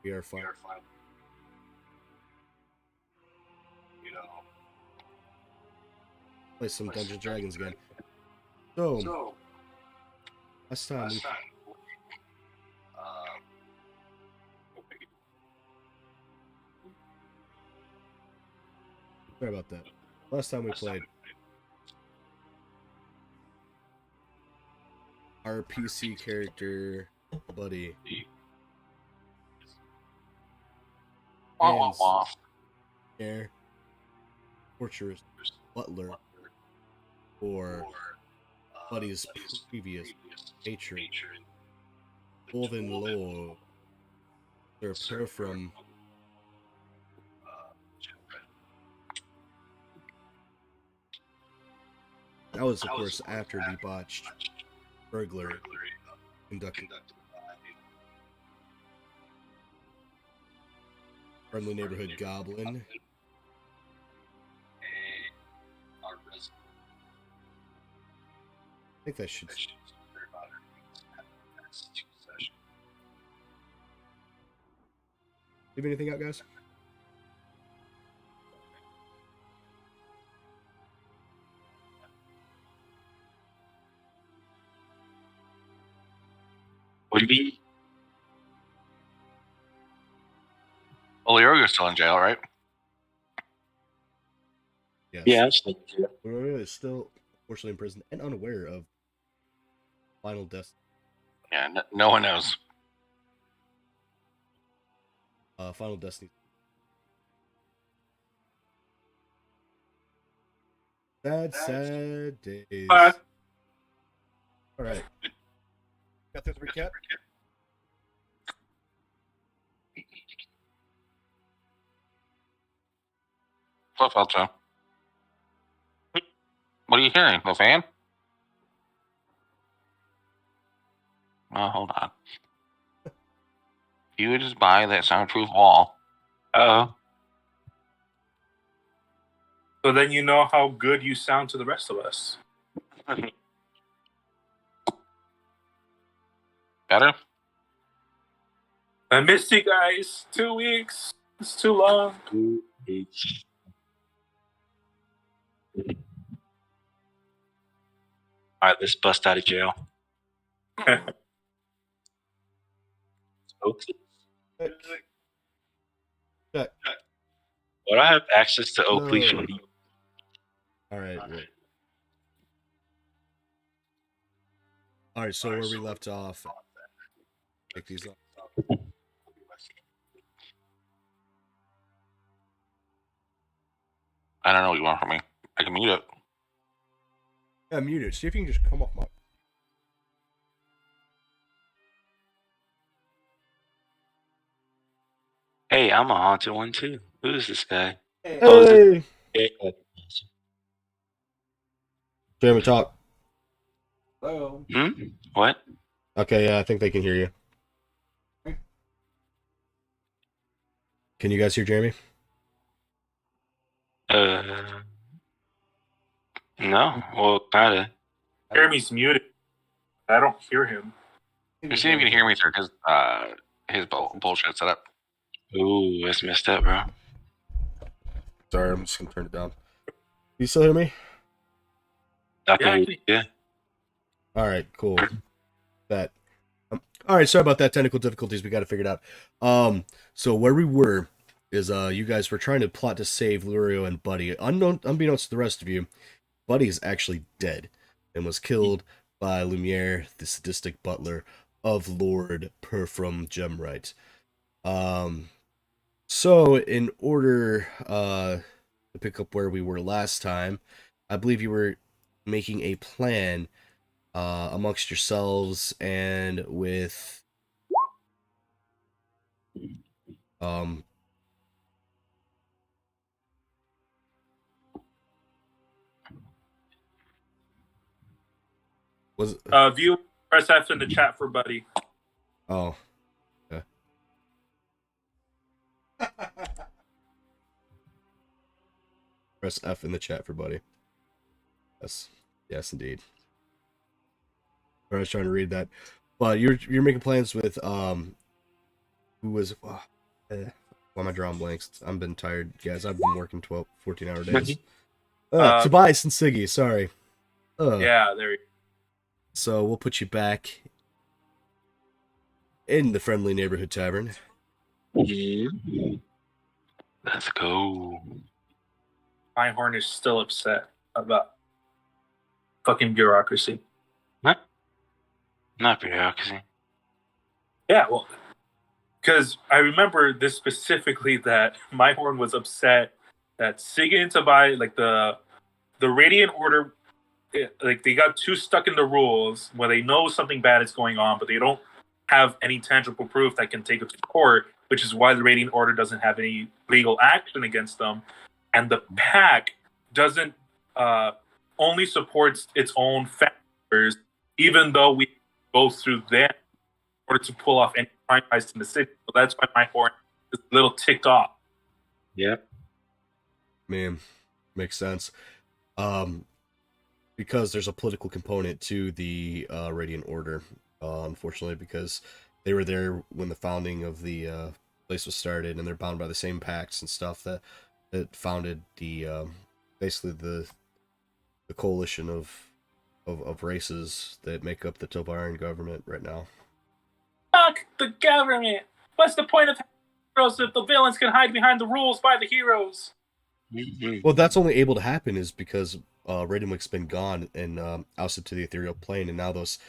We are fine. Play some Dungeons and Dragons again. So, last time we... Sorry about that. Last time we played, our PC character, Buddy, Air, torturous butler for Buddy's previous patron, Golden Lord, Sir from that was, of course, after the botched burglary conducted friendly neighborhood goblin. I think that should. Leave anything out, guys? What do you mean? Oleorio's still in jail, right? Yes. Yeah, I'm still in jail. Oleorio is still, unfortunately, in prison and unaware of final death. Yeah, no one knows. Final Destiny. Sad days. All right. Got this recap? What felt so? What are you hearing? The fan? Oh, hold on. You would just buy that soundproof wall. Oh. So then you know how good you sound to the rest of us. Better? I missed you guys. 2 weeks. It's too long. 2 weeks. All right, let's bust out of jail. Okay. Check. Would I have access to Oakley? No. All right. All right. So where we left off. Pick these up. I don't know what you want from me. I can mute it. Yeah, mute it. See if you can just come off my. Hey, I'm a haunted one too. Who is this guy? Hey. Oh, Jeremy, talk. Hello. What? Okay, yeah, I think they can hear you. Can you guys hear Jeremy? No. Well, kinda. Jeremy's muted. I don't hear him. You see if you can hear me through his bullshit setup. Ooh, that's messed up, bro. Sorry, I'm just gonna turn it down. You still hear me? Yeah. All right, cool. That. All right, sorry about that. Technical difficulties. We got to figure it out. So where we were is you guys were trying to plot to save Lurio and Buddy. Unbeknownst to the rest of you, Buddy is actually dead and was killed by Lumiere, the sadistic butler of Lord Perfum Gemright. So in order to pick up where we were last time, I believe you were making a plan amongst yourselves and with was view press F in the chat for Buddy. Oh. Yeah. Press F in the chat for Buddy. Yes, indeed. I was trying to read that, but you're making plans with who was why am I drawing blanks? I've been tired, guys. I've been working 12, 14-hour days. Tobias and Siggy, sorry. Yeah, there you go. So we'll put you back in the friendly neighborhood tavern. Let's go. Einhorn is still upset about fucking bureaucracy. What? Not bureaucracy. Yeah, well, because I remember this specifically that Einhorn was upset that Sigyn and Tobias, like the Radiant Order, like they got too stuck in the rules where they know something bad is going on, but they don't have any tangible proof that can take it to court, which is why the Radiant Order doesn't have any legal action against them. And the pack doesn't only supports its own factors, even though we go through them in order to pull off any crime heist in the city. So that's why my horn is a little ticked off. Yep. Man, makes sense. Because there's a political component to the Radiant Order, unfortunately, because they were there when the founding of the place was started, and they're bound by the same pacts and stuff that founded the basically the coalition of races that make up the Tobaran government right now. Fuck the government! What's the point of heroes if the villains can hide behind the rules by the heroes? Well, that's only able to happen is because Radiantwick's been gone and ousted to the ethereal plane, and now those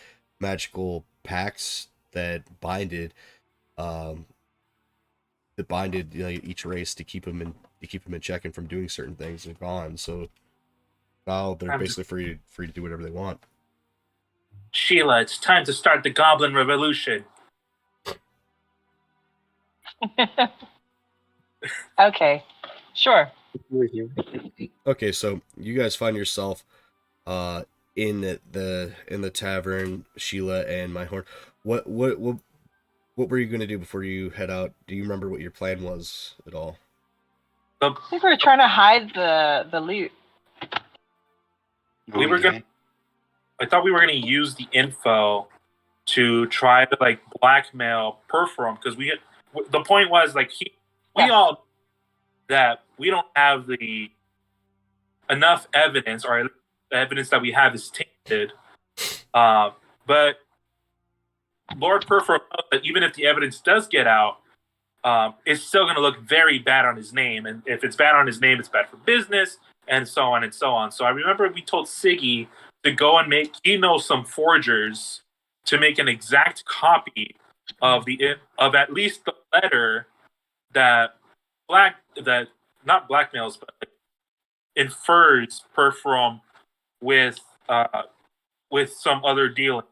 magical pacts that binded each race to keep them in check and from doing certain things are gone. So now they're basically free to do whatever they want. Sheila, it's time to start the Goblin Revolution. Okay, sure. Okay, so you guys find yourself in the tavern, Sheila and Myhorn. What were you gonna do before you head out? Do you remember what your plan was at all? I think we were trying to hide the loot. I thought we were gonna use the info to try to like blackmail Perforum because the point was like we all that we don't have the enough evidence, or the evidence that we have is tainted. But Lord Perforum knows that even if the evidence does get out, it's still going to look very bad on his name. And if it's bad on his name, it's bad for business, and so on and so on. So I remember we told Siggy to go and some forgers to make an exact copy of at least the letter that not blackmails, but infers Perforum with some other deal.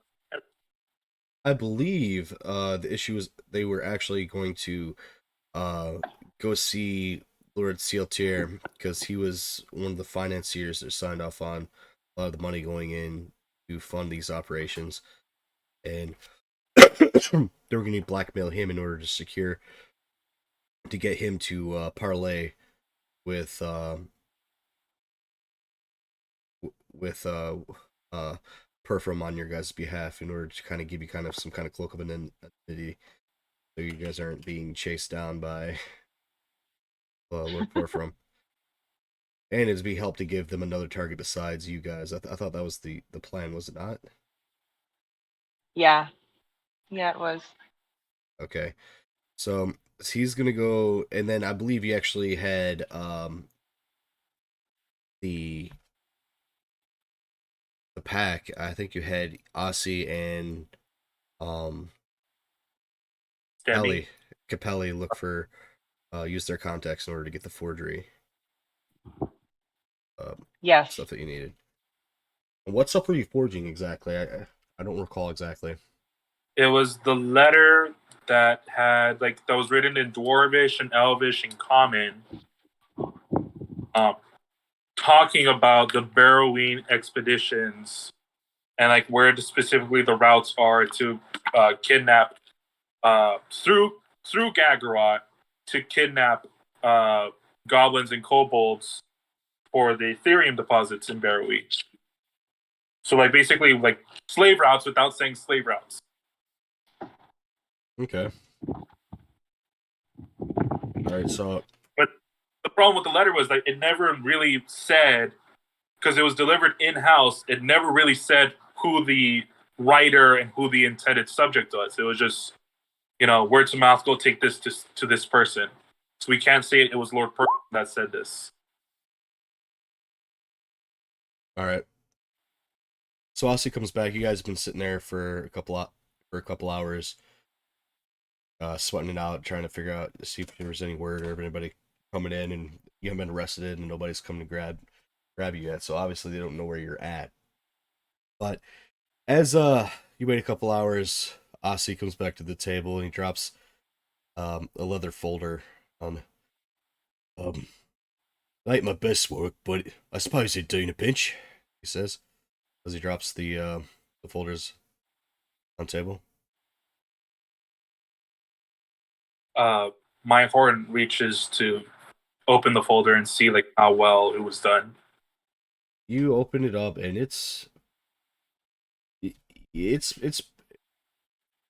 I believe the issue was they were actually going to go see Lord Sealtier because he was one of the financiers that signed off on a lot of the money going in to fund these operations, and they were going to blackmail him in order to get him to parlay with Perforum on your guys' behalf in order to kind of give you kind of some kind of cloak of an identity, so you guys aren't being chased down by Lord Perforum. And it'd be help to give them another target besides you guys. I thought that was the plan, was it not? Yeah, it was. Okay, so he's gonna go, and then I believe you actually had the pack. I think you had Aussie and Capelli look for use their contacts in order to get the forgery Yes. stuff that you needed. And what stuff were you forging exactly? I don't recall exactly. It was the letter that was written in Dwarvish and Elvish and Common, talking about the Barrowing expeditions and like where specifically the routes are to kidnap through Gagarot to kidnap goblins and kobolds for the Ethereum deposits in Barrowing. So like basically like slave routes without saying slave routes. Okay. right, so But the problem with the letter was that it never really said, because it was delivered in house. It never really said who the writer and who the intended subject was. It was just, word to mouth. Go take this to this person. So we can't say it was Lord Pertham that said this. all right. So Aussie comes back. You guys have been sitting there for a couple hours, sweating it out, trying to figure out, see if there was any word or if anybody coming in, and you haven't been arrested and nobody's coming to grab you yet. So obviously they don't know where you're at. But as you wait a couple hours, Aussie comes back to the table and he drops a leather folder on. Ain't my best work, but I suppose it'd do in a pinch, he says, as he drops the folders on the table. My horn reaches to open the folder and see like how well it was done. You open it up and it's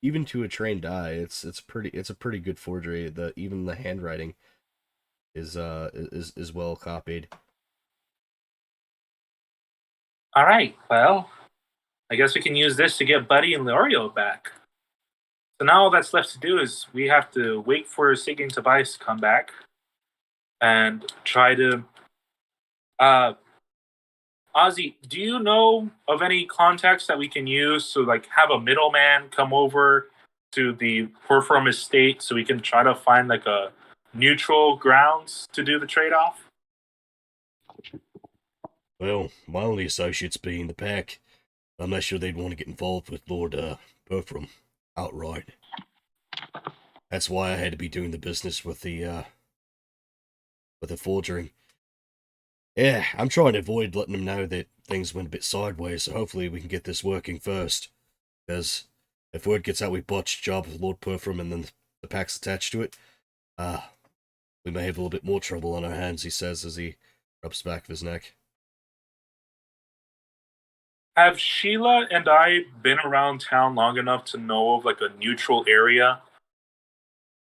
even to a trained eye, it's a pretty good forgery. Even the handwriting is well copied. All right, well, I guess we can use this to get Buddy and Lorio back. So now all that's left to do is we have to wait for Siggy and Tobias to come back and try to. Ozzy, do you know of any contacts that we can use to like have a middleman come over to the Pertham estate so we can try to find like a neutral grounds to do the trade-off? Well, my only associates being the pack. I'm not sure they'd want to get involved with Lord Pertham outright. That's why I had to be doing the business with the forgery. Yeah, I'm trying to avoid letting them know that things went a bit sideways, so hopefully we can get this working first. Because if word gets out we botched job with Lord Pertham and then the pack's attached to it, we may have a little bit more trouble on our hands, he says as he rubs the back of his neck. Have Sheila and I been around town long enough to know of like a neutral area?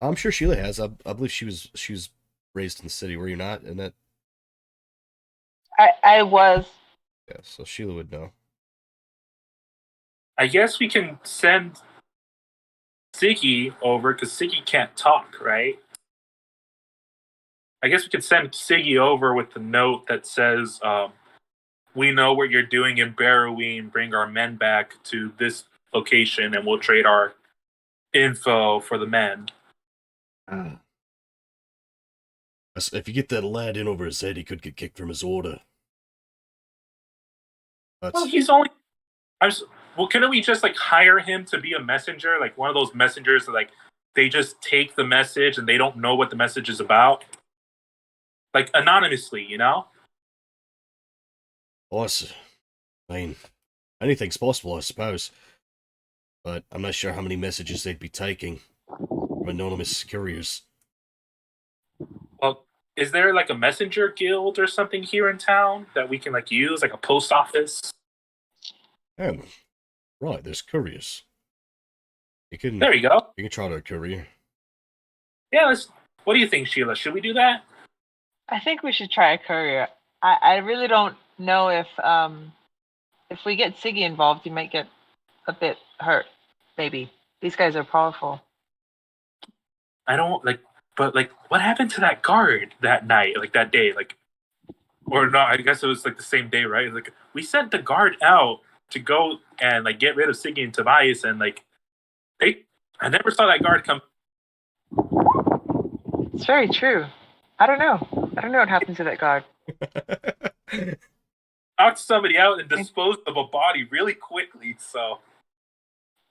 I'm sure Sheila has. I believe she was raised in the city. Were you not? And that. I was. Yeah, so Sheila would know. I guess we can send Siggy over because Siggy can't talk, right? I guess we could send Siggy over with the note that says, we know what you're doing in Barroween, bring our men back to this location and we'll trade our info for the men. If you get that lad in over his head, he could get kicked from his order. Well, he's only... couldn't we just like hire him to be a messenger? Like one of those messengers that like they just take the message and they don't know what the message is about? Like anonymously, you know? Awesome. I mean, anything's possible, I suppose. But I'm not sure how many messages they'd be taking from anonymous couriers. Well, is there like a messenger guild or something here in town that we can like use, like a post office? Right, there's couriers. There you go. You can try to courier. Yeah, what do you think, Sheila? Should we do that? I think we should try a courier. I really don't know if we get Siggy involved, he might get a bit hurt. Maybe these guys are powerful. I don't like, but like, what happened to that guard that night, like that day, like, or not? I guess it was like the same day, right? Like, we sent the guard out to go and like get rid of Siggy and Tobias, and like, I never saw that guard come. It's very true. I don't know what happened to that guard. Knocked somebody out and disposed of a body really quickly, so.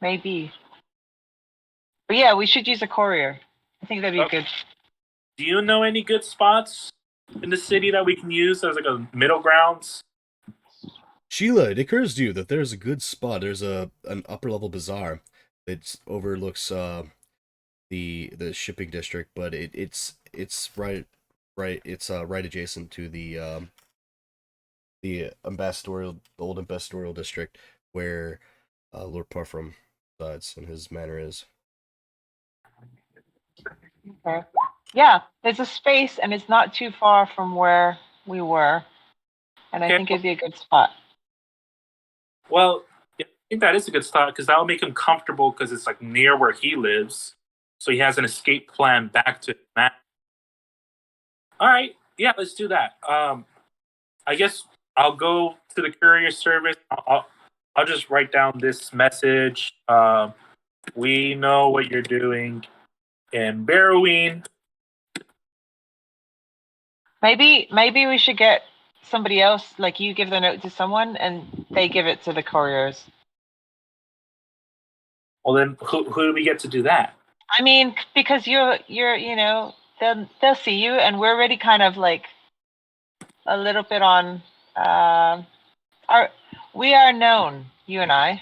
Maybe. But yeah, we should use a courier. I think that'd be good. Do you know any good spots in the city that we can use as like a middle grounds? Sheila, it occurs to you that there's a good spot. There's an upper level bazaar that overlooks the shipping district, but it's right adjacent to the old ambassadorial district where Lord Pertham resides and his manor is. Okay. Yeah, there's a space, and it's not too far from where we were, and I Okay. think it'd be a good spot. Well, yeah, I think that is a good start because that'll make him comfortable because it's like near where he lives, so he has an escape plan back to that. All right, yeah, let's do that. I guess I'll go to the courier service. I'll just write down this message. We know what you're doing in Barrowing. Maybe we should get somebody else, like you give the note to someone, and they give it to the couriers. Well, then who do we get to do that? I mean, because you're you know, they'll see you, and we're already kind of like a little bit on. We are known, you and I,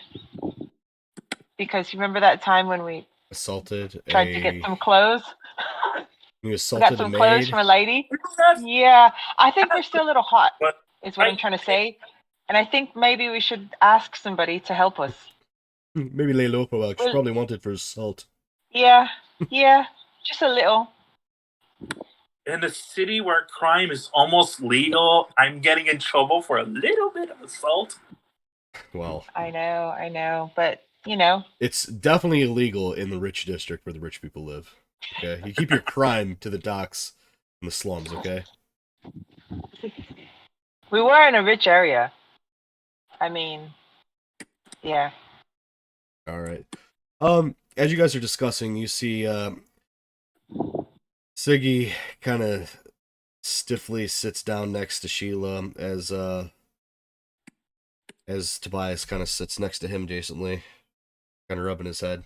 because you remember that time when we Assaulted tried to get some clothes. You We assaulted got some a clothes maid. from a lady. Yeah, I think we're still a little hot. But Is what I'm trying to say, and I think maybe we should ask somebody to help us. Maybe lay low for a while. She's Well- probably wanted for assault. Yeah, just a little. in a city where crime is almost legal, I'm getting in trouble for a little bit of assault. Well, I know, but you know, it's definitely illegal in the rich district where the rich people live. Okay, you keep your crime to the docks and the slums. Okay. we were in a rich area. I mean, yeah. All right. As you guys are discussing, you see Siggy kind of stiffly sits down next to Sheila as Tobias kind of sits next to him decently, kind of rubbing his head.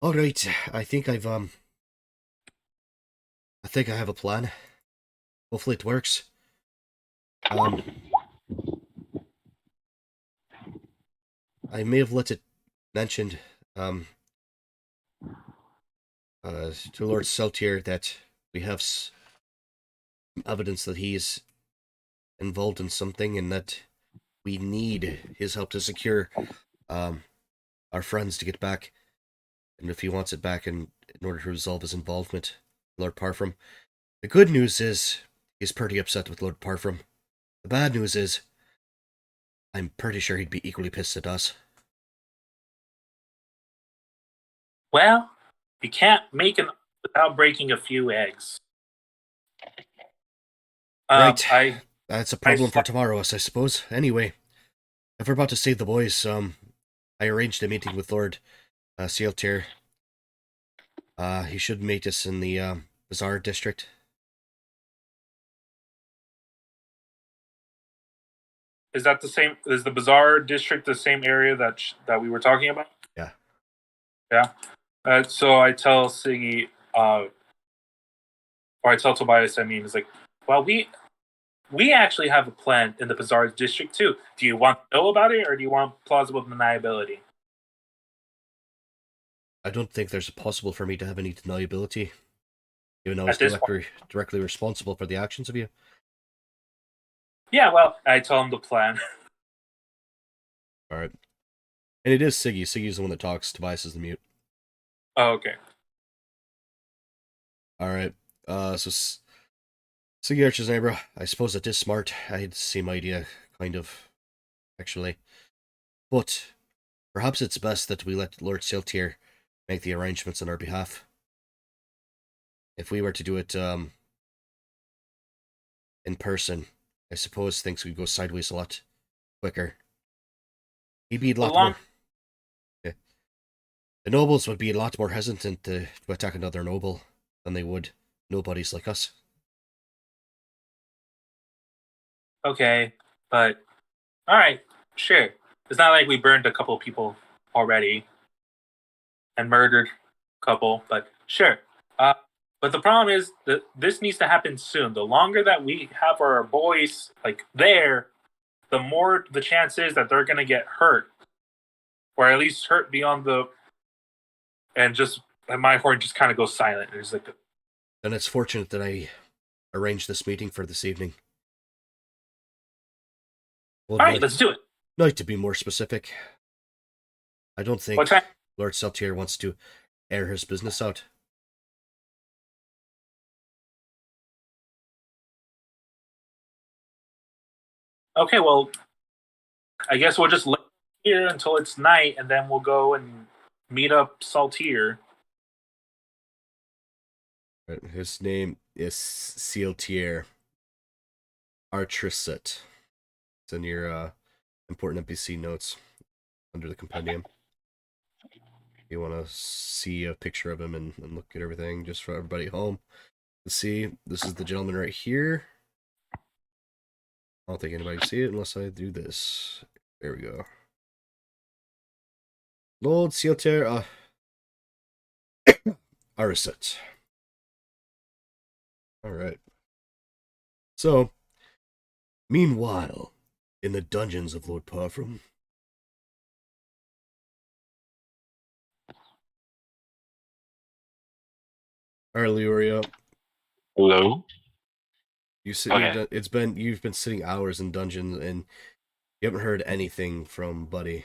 All right, I think I have a plan. Hopefully it works. I may have let it mentioned to Lord Seltier that we have evidence that he's involved in something and that we need his help to secure our friends to get back. And if he wants it back in order to resolve his involvement, Lord Parfram. The good news is he's pretty upset with Lord Parfram. The bad news is I'm pretty sure he'd be equally pissed at us. Well, you can't make it without breaking a few eggs. Right. That's a problem for tomorrow, I suppose. Anyway, if we're about to save the boys, I arranged a meeting with Lord Sealtier. He should meet us in the Bazaar district. Is that the same? Is the Bazaar district the same area that we were talking about? Yeah. Yeah. So I tell Siggy, or I tell Tobias, I mean, it's like, well, we actually have a plan in the Bazaar district too. Do you want to know about it, or do you want plausible deniability? I don't think there's possible for me to have any deniability, even though I At was this directly responsible for the actions of you. Yeah, well, I tell him the plan. All right. And it is Siggy. Siggy's the one that talks. Tobias is the mute. Oh, okay. All right. So Siggy Archer's neighbor. I suppose that is smart. I had the same idea, kind of, actually. But perhaps it's best that we let Lord Siltier make the arrangements on our behalf. If we were to do it in person, I suppose things would go sideways a lot quicker. He'd be a lot more. Yeah. The nobles would be a lot more hesitant to attack another noble than they would nobodies like us. Okay, but all right, sure. It's not like we burned a couple people already and murdered a couple, but sure. But the problem is that this needs to happen soon. The longer that we have our boys like there, the more the chance is that they're gonna get hurt, or at least hurt beyond the. And my horn just kind of goes silent. There's like, And it's fortunate that I arranged this meeting for this evening. Well, all right, let's do it. Like to be more specific. I don't think What time? Lord Seltier wants to air his business out. Okay, well, I guess we'll just live here until it's night, and then we'll go and meet up Saltier. Right, his name is Sealtier Artriset. It's in your important NPC notes under the compendium. You want to see a picture of him and look at everything just for everybody at home to see. This is the gentleman right here. I don't think anybody can see it unless I do this. There we go. Lord Sealtier Ariset. Alright. So, meanwhile, in the dungeons of Lord Parfum, alright, Leorio, Hello. Okay. you've been sitting hours in dungeons and you haven't heard anything from Buddy.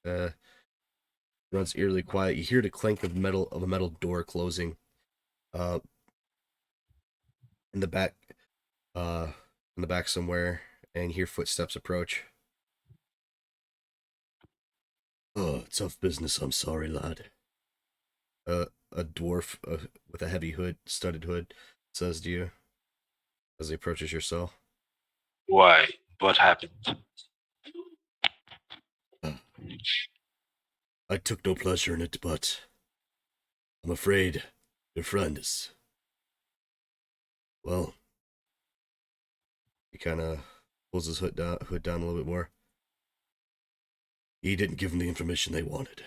Runs eerily quiet. You hear the clink of a metal door closing. Uh, in the back, uh, in the back somewhere, and you hear footsteps approach. Oh, tough business. I'm sorry, lad. A dwarf with a heavy studded hood, says to you as he approaches your cell. Why? What happened? I took no pleasure in it, but I'm afraid your friend is. Well, he kind of pulls his hood down a little bit more. He didn't give them the information they wanted.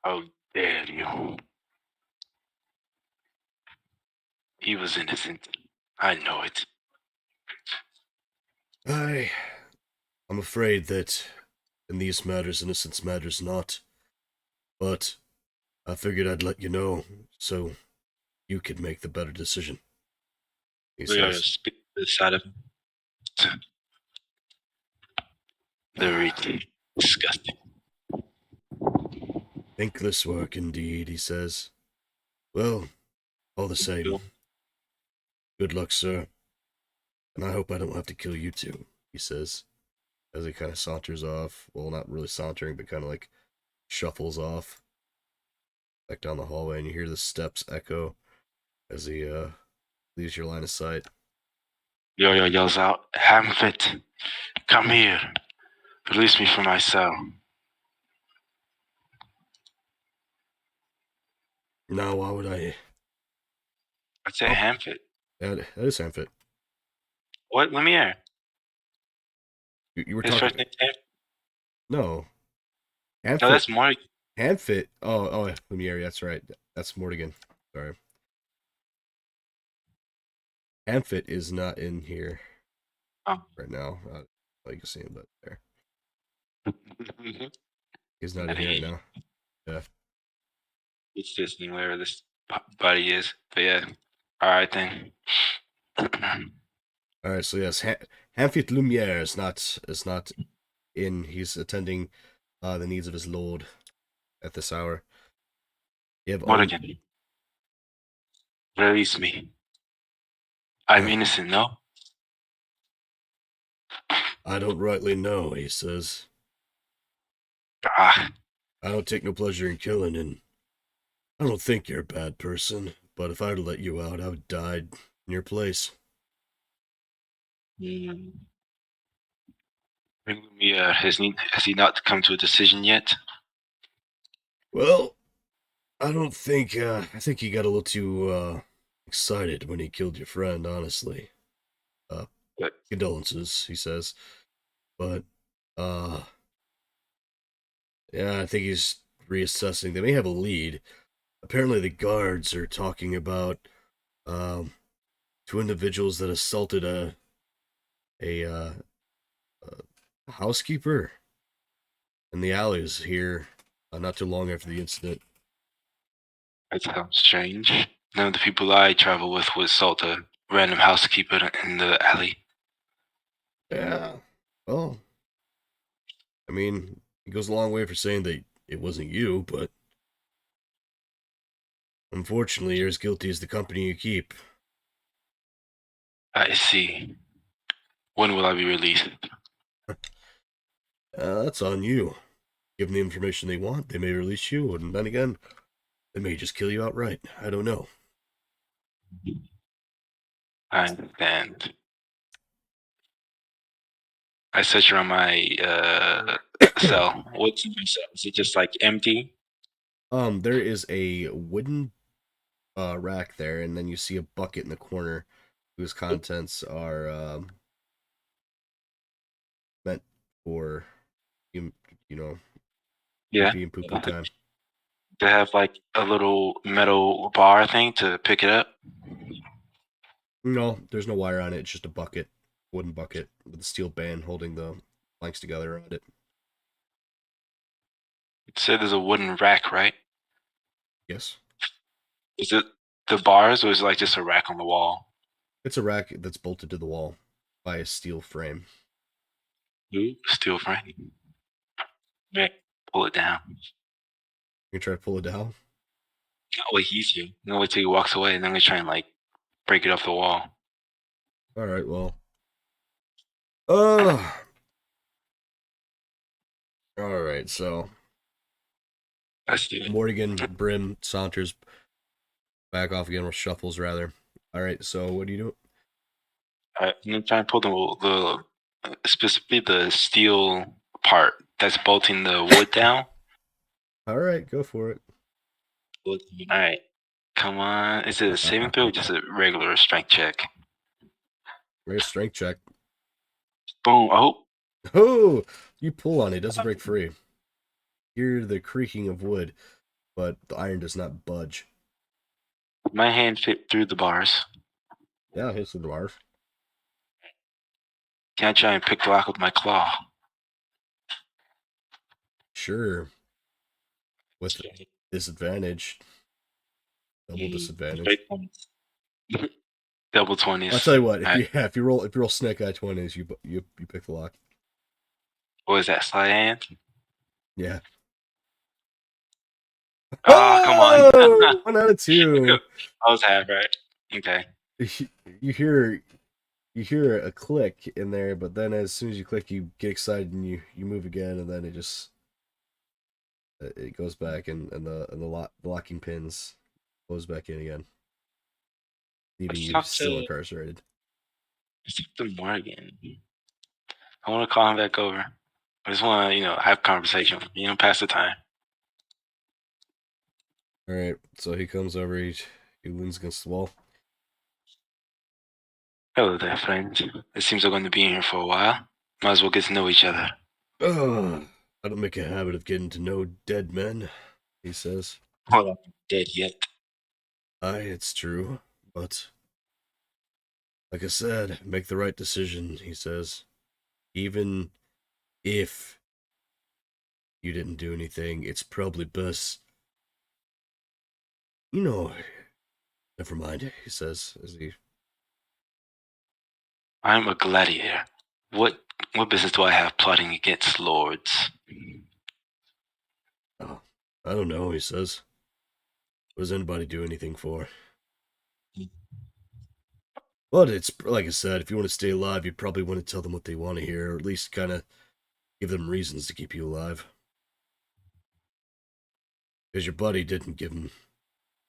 How dare you? He was innocent. I know it. I'm afraid that in these matters, innocence matters not. But I figured I'd let you know so you could make the better decision. He We are says, speak this side of him. Very disgusting. thankless work indeed, he says. Well, all the same, good luck, sir. And I hope I don't have to kill you too, he says, as he kind of saunters off. Well, not really sauntering, but kind of like shuffles off back down the hallway, and you hear the steps echo as he leaves your line of sight. Yo-Yo yells out, Hamfit, come here. Release me from my cell. Now, why would I? I said Hamfit. That is Hamfit. What? Lumiere? You were His talking. first name's Hamfit? No, No, Hamfit. that's Morgan. Hamfit. Oh, Lumiere. That's right. That's Mortigan. Sorry. Hamfit is not in here right now. You can see him, but there. He's not in here right now. Yeah. It's just where this buddy is. But yeah. Alright then. All right. So yes, Hamfit Lumiere is not in. He's attending the needs of his lord at this hour. You have Morgan. Release me. I'm innocent, no? I don't rightly know, he says. Ah, I don't take no pleasure in killing, and I don't think you're a bad person. But if I were to let you out, I would die in your place. has he not come to a decision yet? Well, I don't think. I think he got a little too excited when he killed your friend. Honestly, But condolences, he says. But yeah, I think he's reassessing. They may have a lead. Apparently, the guards are talking about two individuals that assaulted a housekeeper in the alleys here not too long after the incident. that sounds strange. None of the people I travel with would assault a random housekeeper in the alley. Yeah. Well, I mean, it goes a long way for saying that it wasn't you, but unfortunately, you're as guilty as the company you keep. I see. When will I be released? That's on you. Give them the information they want, they may release you, and then again, they may just kill you outright. I don't know. I understand. I searched around my cell. What's in my cell? Is it just like empty? There is a wooden rack there, and then you see a bucket in the corner whose contents are meant for you know, Yeah. pee and poo poo time. They have like a little metal bar thing to pick it up. No, there's no wire on it. It's just a bucket, wooden bucket with a steel band holding the planks together around it. It said there's a wooden rack, right? Yes, Is it the bars or is it like just a rack on the wall? it's a rack that's bolted to the wall by a steel frame. Steel frame. Yeah. Pull it down. You can try to pull it down. I'll wait easier. No wait till he walks away and then we try and like break it off the wall. All right, well. All right, so Let's do it. Mortigan, Brim, saunters back off again, or shuffles rather. All right, so what do you do? Alright, I'm gonna try and pull the specifically the steel part that's bolting the wood down. All right, go for it. Alright. Come on. Is it a saving throw or just a regular strength check? Raise strength check. Boom. Oh, Oh, you pull on it, it doesn't break free. You hear the creaking of wood, but the iron does not budge. my hand fit through the bars. Yeah, hits the dwarf. Can I try and pick the lock with my claw? Sure. With disadvantage. Double disadvantage. Double 20s. I'll tell you what, Alright. if you roll snake eye 20s, you pick the lock. What is that, sleight of hand? Yeah. Oh, come on. 1 out of 2. I was half right. Okay. You hear a click in there, but then as soon as you click, you get excited and you move again, and then it goes back, and the locking pins close back in again, leaving you still incarcerated. It's the Morgan. I want to call him back over. I just want to, have conversation, pass the time. All right, so he comes over, he leans against the wall. Hello there, friend. It seems we're going to be in here for a while. Might as well get to know each other. I don't make a habit of getting to know dead men, he says. Hold on, dead yet. Aye, it's true, but like I said, make the right decision, he says. Even if you didn't do anything, it's probably best. Never mind, he says as he. I'm a gladiator. What business do I have plotting against lords? Oh, I don't know, he says. What does anybody do anything for? But it's like I said, if you want to stay alive, you probably want to tell them what they want to hear, or at least kind of give them reasons to keep you alive. Because your buddy didn't give him.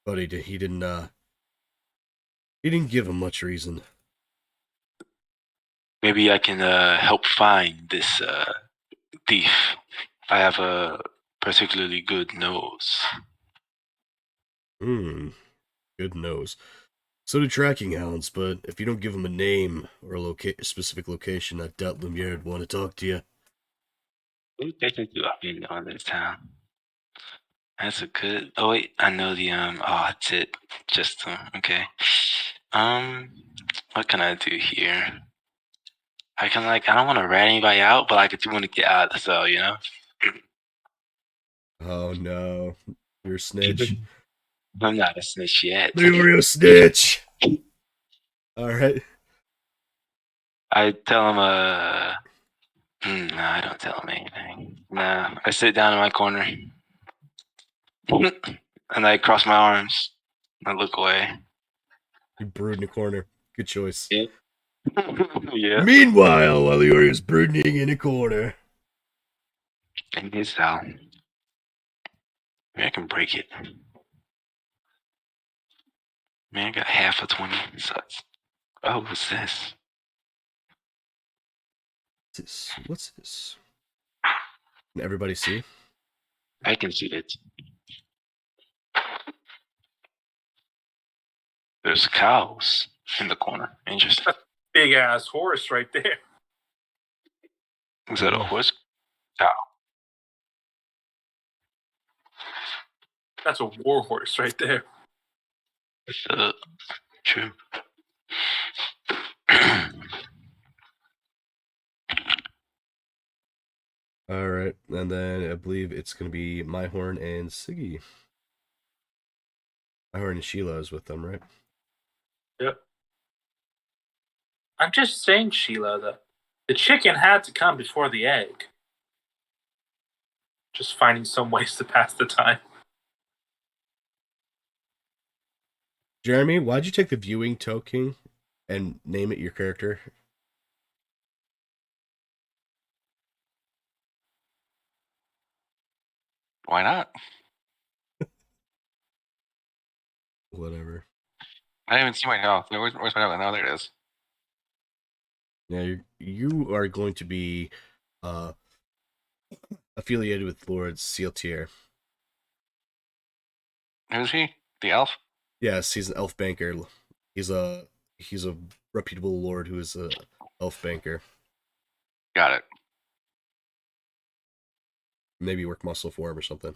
He didn't give him much reason. Maybe I can help find this thief. I have a particularly good nose. Good nose. So do tracking hounds, but if you don't give them a name or a specific location, I doubt Lumiere would want to talk to you. Who technically up in on this town? That's a good. Oh wait, I know the Oh, it's it. Just okay. What can I do here? I can I don't want to rat anybody out, but I do want to get out of the cell, Oh no, you're a snitch. I'm not a snitch yet. You're a snitch. All right. I tell him no, I don't tell him anything. Nah, I sit down in my corner and I cross my arms. I look away. You brood in a corner. Good choice. Yeah. Yeah. Meanwhile, while Leroy is burning in a corner. In his cell. Maybe I can break it. Man, I got half a 20. Sucks. Oh, what's this? What's this? Can everybody see? I can see it. There's cows in the corner. Interesting. Big ass horse right there. Is that a horse? Cow. That's a war horse right there. True. All right, and then I believe it's gonna be Myhorn and Siggy. Myhorn and Sheila is with them, right? Yep. I'm just saying, Sheila, the chicken had to come before the egg. Just finding some ways to pass the time. Jeremy, why'd you take the viewing token and name it your character? Why not? Whatever. I didn't even see my health. Where's my health? Now there it is. Yeah, you are going to be affiliated with Lord Sealtier. Who's he? The elf? Yes, he's an elf banker. He's a reputable lord who is a elf banker. Got it. Maybe work muscle for him or something.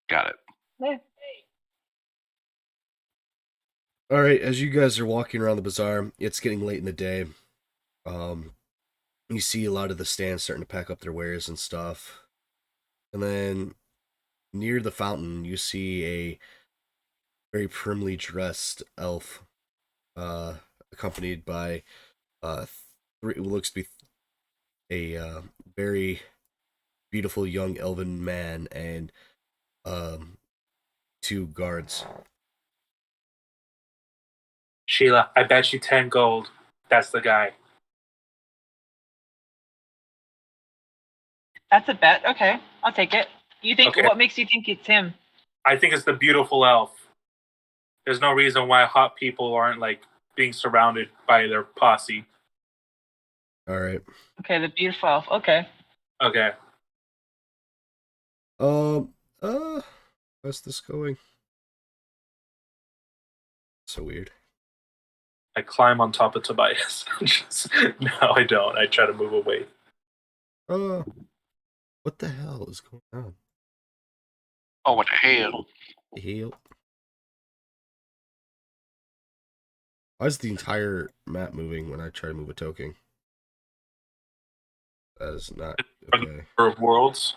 Got it. Yeah. All right, as you guys are walking around the bazaar, it's getting late in the day. You see a lot of the stands starting to pack up their wares and stuff. And then near the fountain, you see a very primly dressed elf, accompanied by what looks to be a very beautiful young elven man and two guards. Sheila, I bet you 10 gold. That's the guy. That's a bet. Okay, I'll take it. You think? Okay. What makes you think it's him? I think it's the beautiful elf. There's no reason why hot people aren't like being surrounded by their posse. All right. Okay, the beautiful elf. Okay. Okay. How's this going? So weird. I climb on top of Tobias. No, I don't. I try to move away. What the hell is going on? Oh, what the hell? Heal. Why is the entire map moving when I try to move a token? That is not okay. For worlds.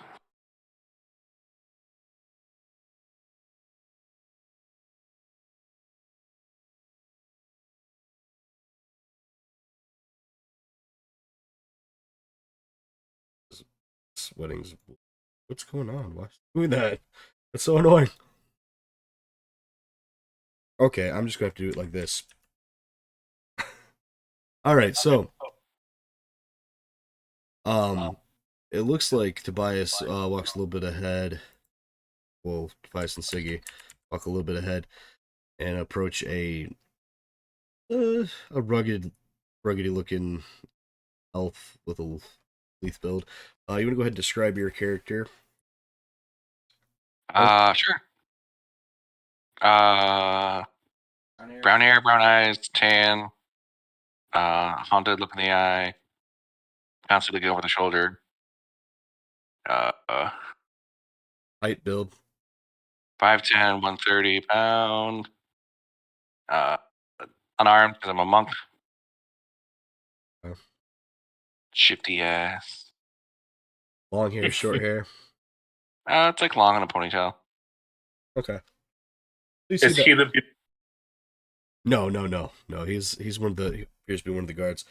Weddings. What's going on? Why is it doing that? That's so annoying. Okay, I'm just gonna have to do it like this. All right, so it looks like Tobias walks a little bit ahead. Well, Tobias and Siggy walk a little bit ahead and approach a ruggedy looking elf with a leaf build. You want to go ahead and describe your character? Sure. Brown hair, brown eyes, tan, haunted look in the eye, constantly looking over the shoulder. Height, build. 5'10", 130 pound. Unarmed because I'm a monk. Oh. Shifty ass. Long hair, short hair. It's like long in a ponytail. Okay. Is he the No. He's one of the he appears to be one of the guards.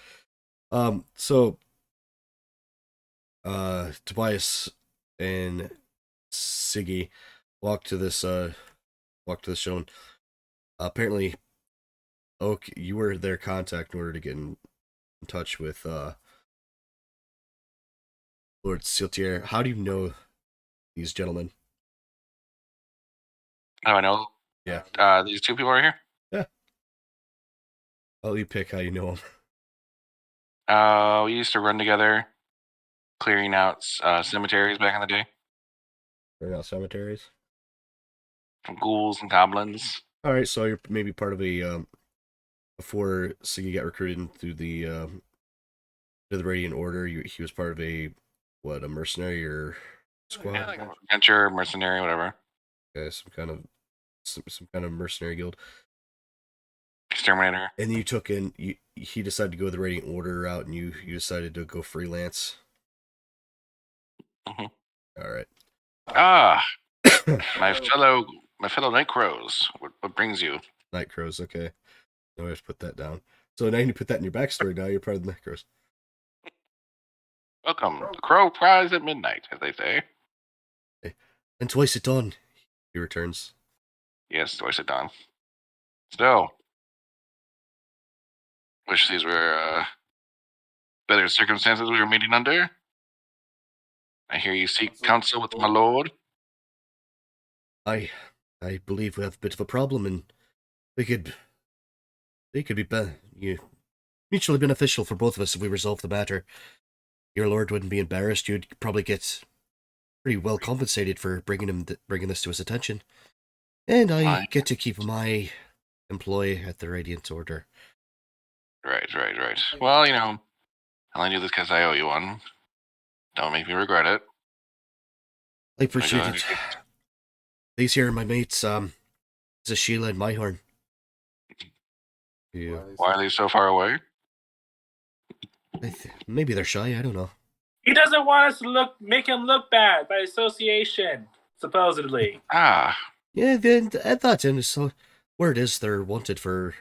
So Tobias and Siggy walk to this showing. Apparently okay, you were their contact in order to get in touch with Lord Siltier. How do you know these gentlemen? How do I know? Yeah. These two people right here. Yeah. I'll let you pick how you know them. We used to run together, clearing out cemeteries back in the day They're not cemeteries. from ghouls and goblins. All right, so you're maybe part of a before Siggy got recruited into the Radiant Order. He was part of a mercenary or squad? Yeah, like adventure, mercenary, whatever. Okay, some kind of mercenary guild. Exterminator. And you took in he decided to go the Radiant Order route, and you decided to go freelance. Mm-hmm. All right. Ah, my fellow night crows. What brings you? Night Crows. Okay, now I have to put that down. So now you put that in your backstory. Now you're part of the Night Crows. Welcome, the crow prize at midnight, as they say. Okay. And twice at dawn, he returns. Yes, twice at dawn. Still, wish these were better circumstances we were meeting under. I hear you seek counsel with my lord. I believe we have a bit of a problem, and they could be mutually beneficial for both of us if we resolve the matter. Your lord wouldn't be embarrassed. You'd probably get pretty well compensated for bringing this to his attention, and I get to keep my employee at the Radiant Order. Right. Well, I only do this because I owe you one. Don't make me regret it. I appreciate it. These here are my mates. This is Sheila and Myhorn. Yeah. Why are they so far away? Maybe they're shy. I don't know. He doesn't want us to make him look bad by association, supposedly. Ah. Yeah, that's in. So word is they're wanted for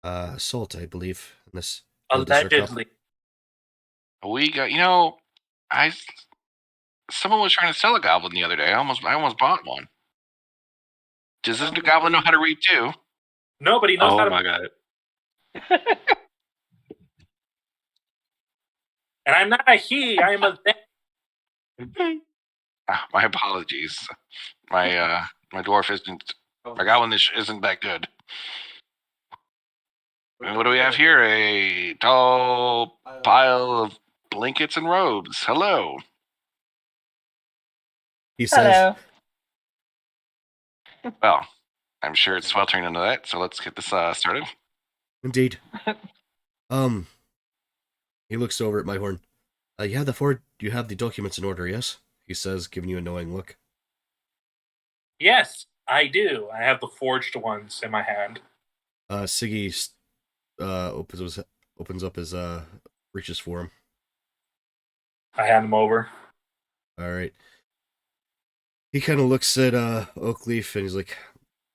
assault, I believe. In this Allegedly. We got, someone was trying to sell a goblin the other day. I almost bought one. Does this goblin know how to read too? Nobody knows how to. Oh my god! And I'm not a he. I am a they. My apologies. My dwarf isn't. My goblin isn't that good. And what do we have here? A tall pile of blankets and robes. Hello. He says. Hello. Well, I'm sure it's sweltering into that. So let's get this started. Indeed. He looks over at Myhorn. You have the documents in order, yes? He says, giving you a knowing look. Yes, I do. I have the forged ones in my hand. Siggy opens up his reaches for him. I hand them over. All right. He kind of looks at Oakleaf and he's like,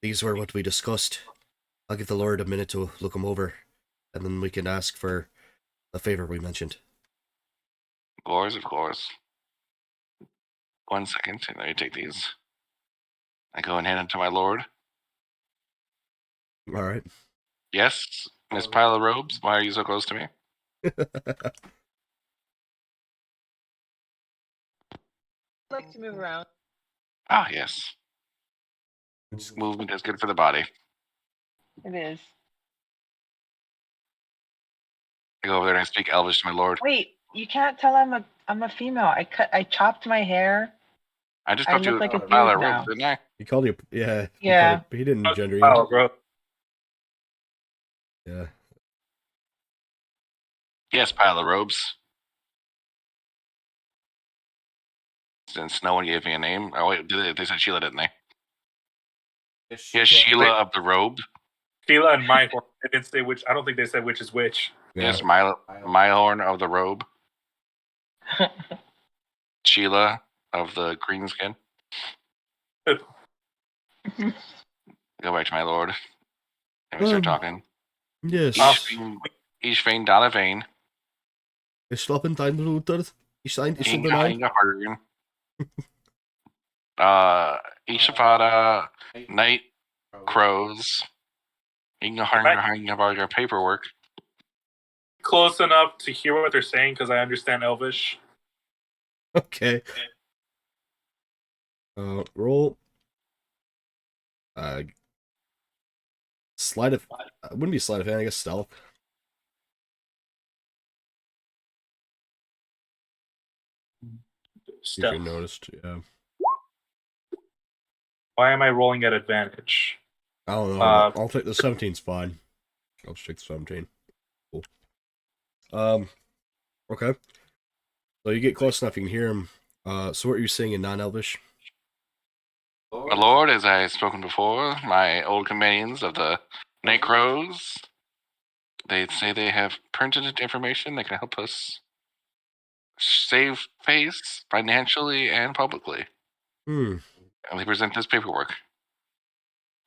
"These were what we discussed. I'll give the Lord a minute to look them over, and then we can ask for a favor we mentioned." Of course. 1 second. Let me take these. I go and hand them to my lord. All right. Yes, Miss Pile of Robes. Why are you so close to me? I'd like to move around. Ah, yes. Movement is good for the body. It is. I go over there and I speak Elvish to my lord. Wait, you can't tell I'm a female. I chopped my hair. I just talked to you look like a Pile of dude now. Robes, didn't I? He called you. Yeah. Yeah. He didn't gender Oh, you. bro. Yeah. Yes, Pile of Robes. Since no one gave me a name. Oh wait, they said Sheila, didn't they? Yes, Sheila of the Robe. Sheila and Myhorn. They didn't say which. I don't think they said which is which. Yeah. Yes, Myhorn of the Robe. Sheila of the green skin. Go back to my lord. And we start talking. Yes. Ishvain Dalavain. Is slapen dein Router? Is ein Inga Hargen. Ishafada, Night Crows. You can hang about your paperwork. Close enough to hear what they're saying because I understand Elvish. Okay. Roll. Sleight of. Wouldn't be sleight of hand. I guess stealth. See if you Stealth. noticed. Yeah. Why am I rolling at advantage? I don't know. I'll take the 17's fine. I'll just take the 17. Cool. Okay. So you get close enough, you can hear him. So what are you saying in non-Elvish? My lord, as I have spoken before, my old companions of the Night Crows, they say they have pertinent information that can help us save face financially and publicly. Hmm. And they present this paperwork.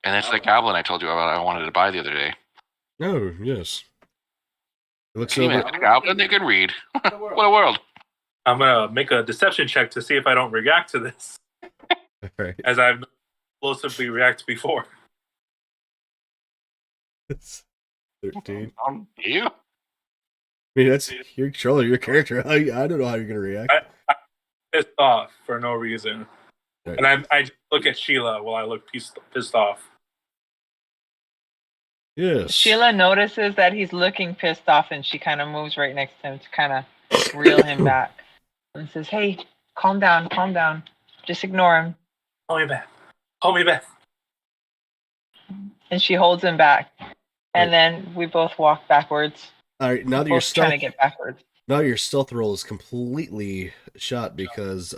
And it's the goblin I told you about I wanted to buy the other day. Oh, yes. It looks Can you over. imagine a goblin they can read? What a world. I'm gonna make a deception check to see if I don't react to this, All right. as I've explosively reacted before. It's 13. You? I mean, that's your controller, your character. I don't know how you're gonna react. I'm pissed off for no reason, Right. and I just look at Sheila while I look pissed off. Yes. Sheila notices that he's looking pissed off, and she kind of moves right next to him to kind of reel him back, and says, "Hey, calm down, calm down. Just ignore him." Call me back. Call me back. And she holds him back, and then we both walk backwards. All right. Now that Both trying to get backwards. now your stealth roll is completely shot because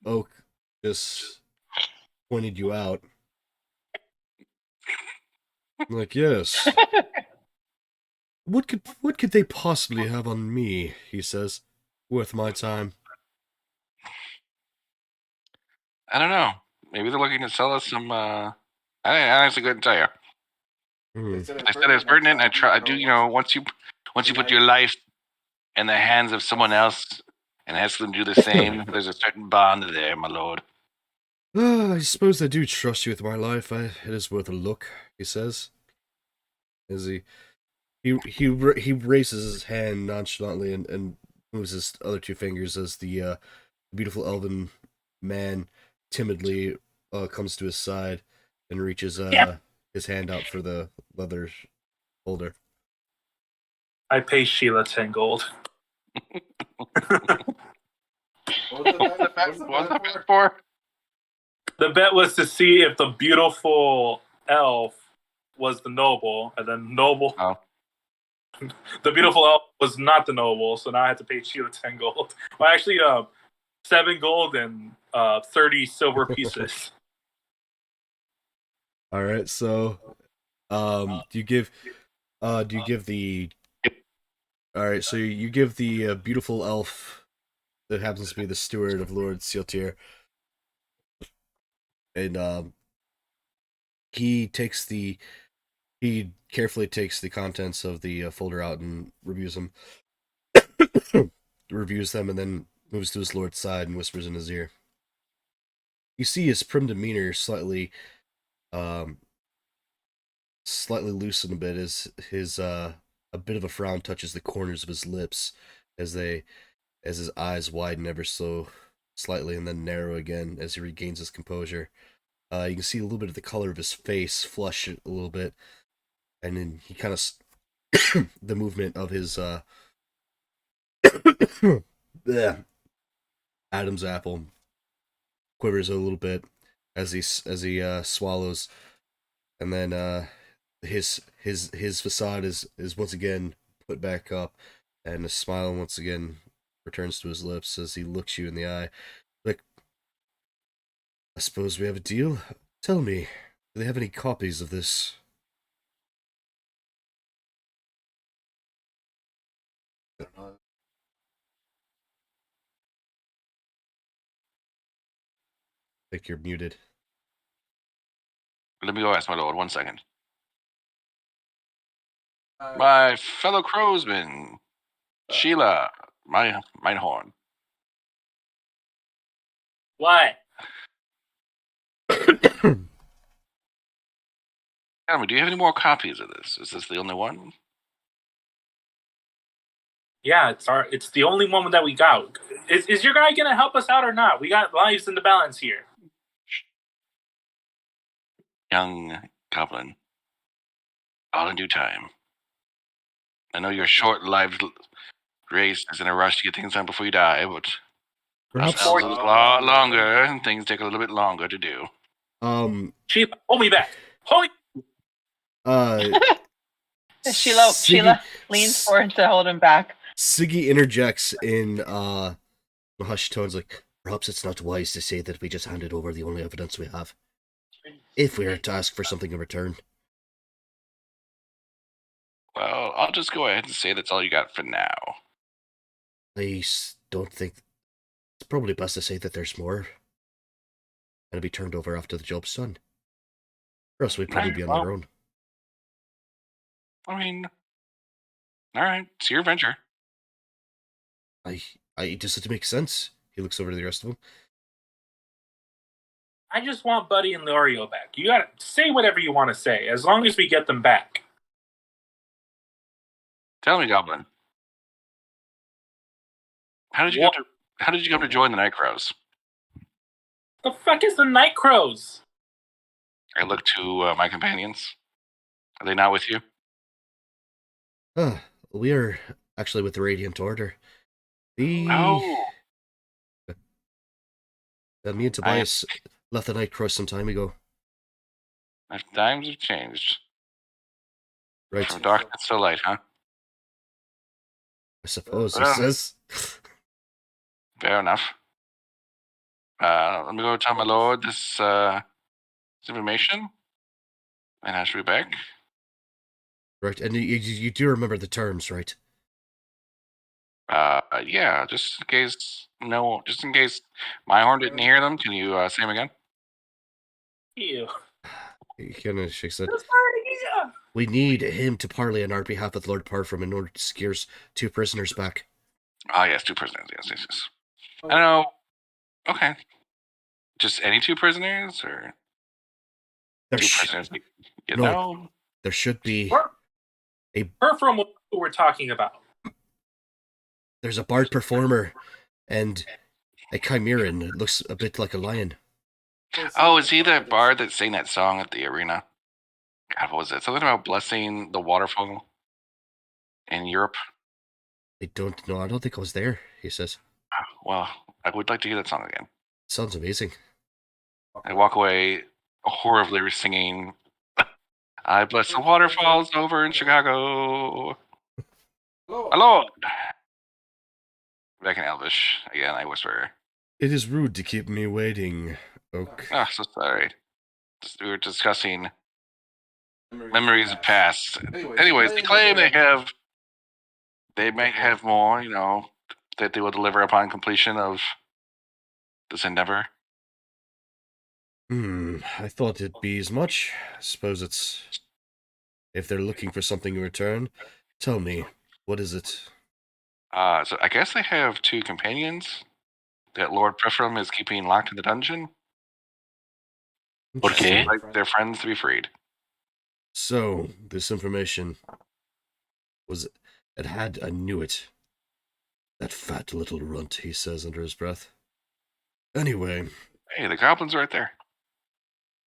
Oak just pointed you out. I'm like, yes. What could they possibly have on me? He says, worth my time. I don't know. Maybe they're looking to sell us some. I honestly couldn't tell you. Hmm. They said it's pertinent. I do. Once you put your life in the hands of someone else and ask them to do the same, there's a certain bond there, my lord. I suppose I do trust you with my life. It is worth a look, he says. As he raises his hand nonchalantly and moves his other two fingers as the beautiful elven man timidly comes to his side and reaches his hand out for the leather holder. I pay Sheila 10 gold. What's the bet for? The bet was to see if the beautiful elf was the noble, and then noble. Oh. The beautiful elf was not the noble, so now I had to pay Sheila 10 gold. Well, actually, 7 gold and 30 silver pieces. All right, so do you give the all right, so you give the beautiful elf that happens to be the steward of Lord Sealtier, and he carefully takes the contents of the folder out and reviews them, and then moves to his lord's side and whispers in his ear. You see his prim demeanor slightly loosen a bit as his a bit of a frown touches the corners of his lips as his eyes widen ever so slightly and then narrow again as he regains his composure. You can see a little bit of the color of his face flush a little bit, and then he kind of the movement of his Adam's apple quivers a little bit as he swallows, and then his facade is once again put back up, and a smile once again returns to his lips as he looks you in the eye. Like, I suppose we have a deal? Tell me, do they have any copies of this? I think you're muted. Let me go ask my lord. 1 second. My fellow crowsman, Sheila, Meinhorn. What? Tell me, do you have any more copies of this? Is this the only one? Yeah, it's the only one that we got. Is your guy gonna help us out or not? We got lives in the balance here. Young goblin. All in due time. I know your short-lived race is in a rush to get things done before you die, but Perhaps. us elves live a lot longer, and things take a little bit longer to do. Sheila, hold me back. Hold me. Sheila leans forward to hold him back. Siggy interjects in hushed tones, like, perhaps it's not wise to say that we just handed over the only evidence we have. If we are to ask for something in return. Well, I'll just go ahead and say that's all you got for now. I don't think... It's probably best to say that there's more. And be turned over after the job's done. Or else we'd probably be on our own. I mean, alright, it's your venture. It doesn't make sense. He looks over to the rest of them. I just want Buddy and L'Oreal back. You gotta say whatever you want to say, as long as we get them back. Tell me, Goblin. How did you come to join the Night Crows? The fuck is the Night Crows? I look to my companions. Are they not with you? We are actually with the Radiant Order. Oh. Me and Tobias left the Night Crows some time ago. Times have changed. Right. From darkness to light, huh? I suppose, he says. Fair enough. Let me go tell my lord this information, and I should be back. Right, and you do remember the terms, right? Yeah, just in case my horn didn't hear them, can you say them again? Ew. He kind of shakes it. We need him to parley on our behalf with Lord Parfum in order to secure 2 prisoners back. Ah, yes, 2 prisoners, yes. I don't know. Okay. Just any 2 prisoners, or There 2 prisoners? No. There should be Perfum was who we're talking about. There's a bard performer and a chimeran. It looks a bit like a lion. Oh, is he the bard that sang that song at the arena? God, what was it? Something about blessing the waterfall in Europe? I don't know. I don't think I was there, he says. Well, I would like to hear that song again. Sounds amazing. I walk away horribly singing, I bless the waterfalls over in Chicago. Hello. Back in Elvish. Again, I whisper. It is rude to keep me waiting, Oak. Ah, so sorry. We were discussing memories of past. Anyways, they claim they might have more, that they will deliver upon completion of this endeavor. I thought it'd be as much. I suppose it's... If they're looking for something in return, tell me, what is it? So I guess they have 2 companions that Lord Prefram is keeping locked in the dungeon. Okay. Like their friends to be freed. So, this information I knew it. That fat little runt, he says under his breath. Anyway. Hey, the goblin's right there.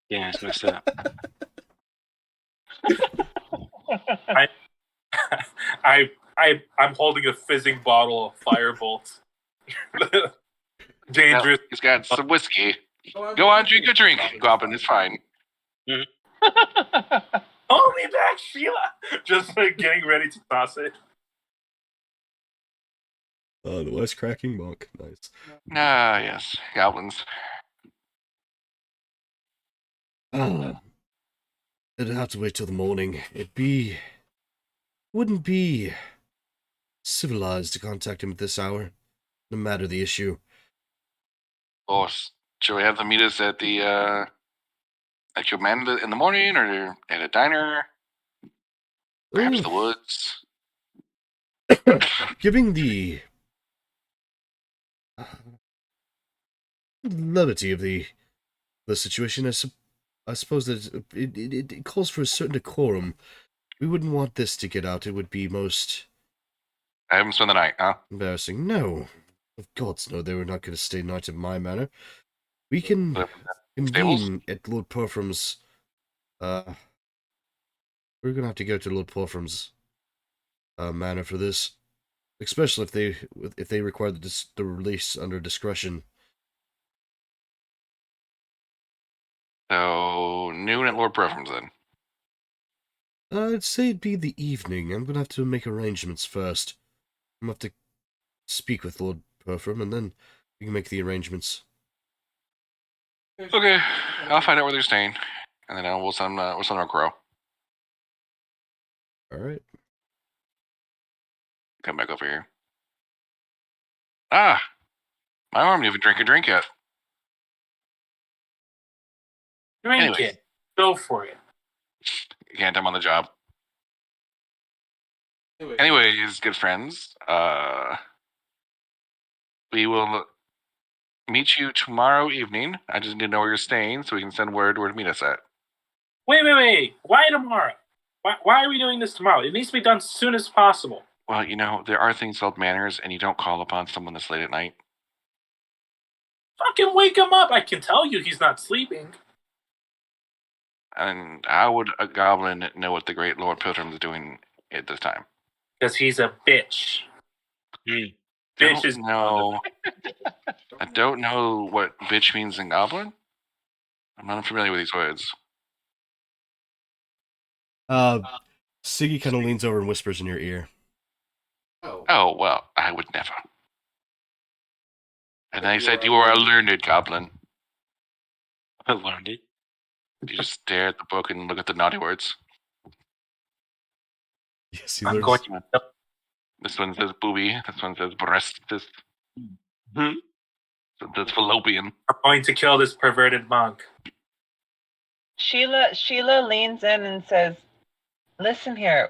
Yeah, it's messed up. I'm holding a fizzing bottle of Firebolt. Dangerous. He's got some whiskey. Go on, drink your drink, Goblin. It's fine. Hold me back, Sheila! Just getting ready to toss it. The wisecracking monk. Nice. Ah, yes. Goblins. It'd have to wait till the morning. Wouldn't be civilized to contact him at this hour, no matter the issue. Oh, should we have them meet us at the at your man in the morning, or at a diner? Perhaps the woods. Given the levity of the situation, I suppose that it calls for a certain decorum. We wouldn't want this to get out. It would be most I haven't spent the night, huh? embarrassing. No. Of gods, no, they were not going to stay night at my manor. We can Stables? convene at Lord Porfram's, we're going to have to go to Lord Porfram's, manor for this. Especially if they require the release under discretion. So, noon at Lord Brofram's then. I'd say it'd be the evening. I'm gonna have to make arrangements first. I'm gonna have to speak with Lord Perfum, and then we can make the arrangements. Okay, I'll find out where they're staying, and then we'll send them a crow. All right. Come back over here. Ah, my arm didn't even drink a drink yet. Drink Anyways. it. Go for it. Can't. I'm on the job. Anyways, good friends. We will meet you tomorrow evening. I just need to know where you're staying so we can send word where to meet us at. Wait. Why tomorrow? Why are we doing this tomorrow? It needs to be done as soon as possible. Well, there are things called manners, and you don't call upon someone this late at night. Fucking wake him up. I can tell you he's not sleeping. And how would a goblin know what the great Lord Pilgrim is doing at this time? Because he's a bitch. Mm. Bitch is I don't know what bitch means in goblin. I'm not familiar with these words. Siggy kind of leans over and whispers in your ear. Oh, well, I would never. And I said you are a learned goblin. I learned it. You just stare at the book and look at the naughty words. Yes, he I'm learns. going to This one says booby. This one says breast. This that's fallopian. I'm going to kill this perverted monk. Sheila leans in and says, "Listen here,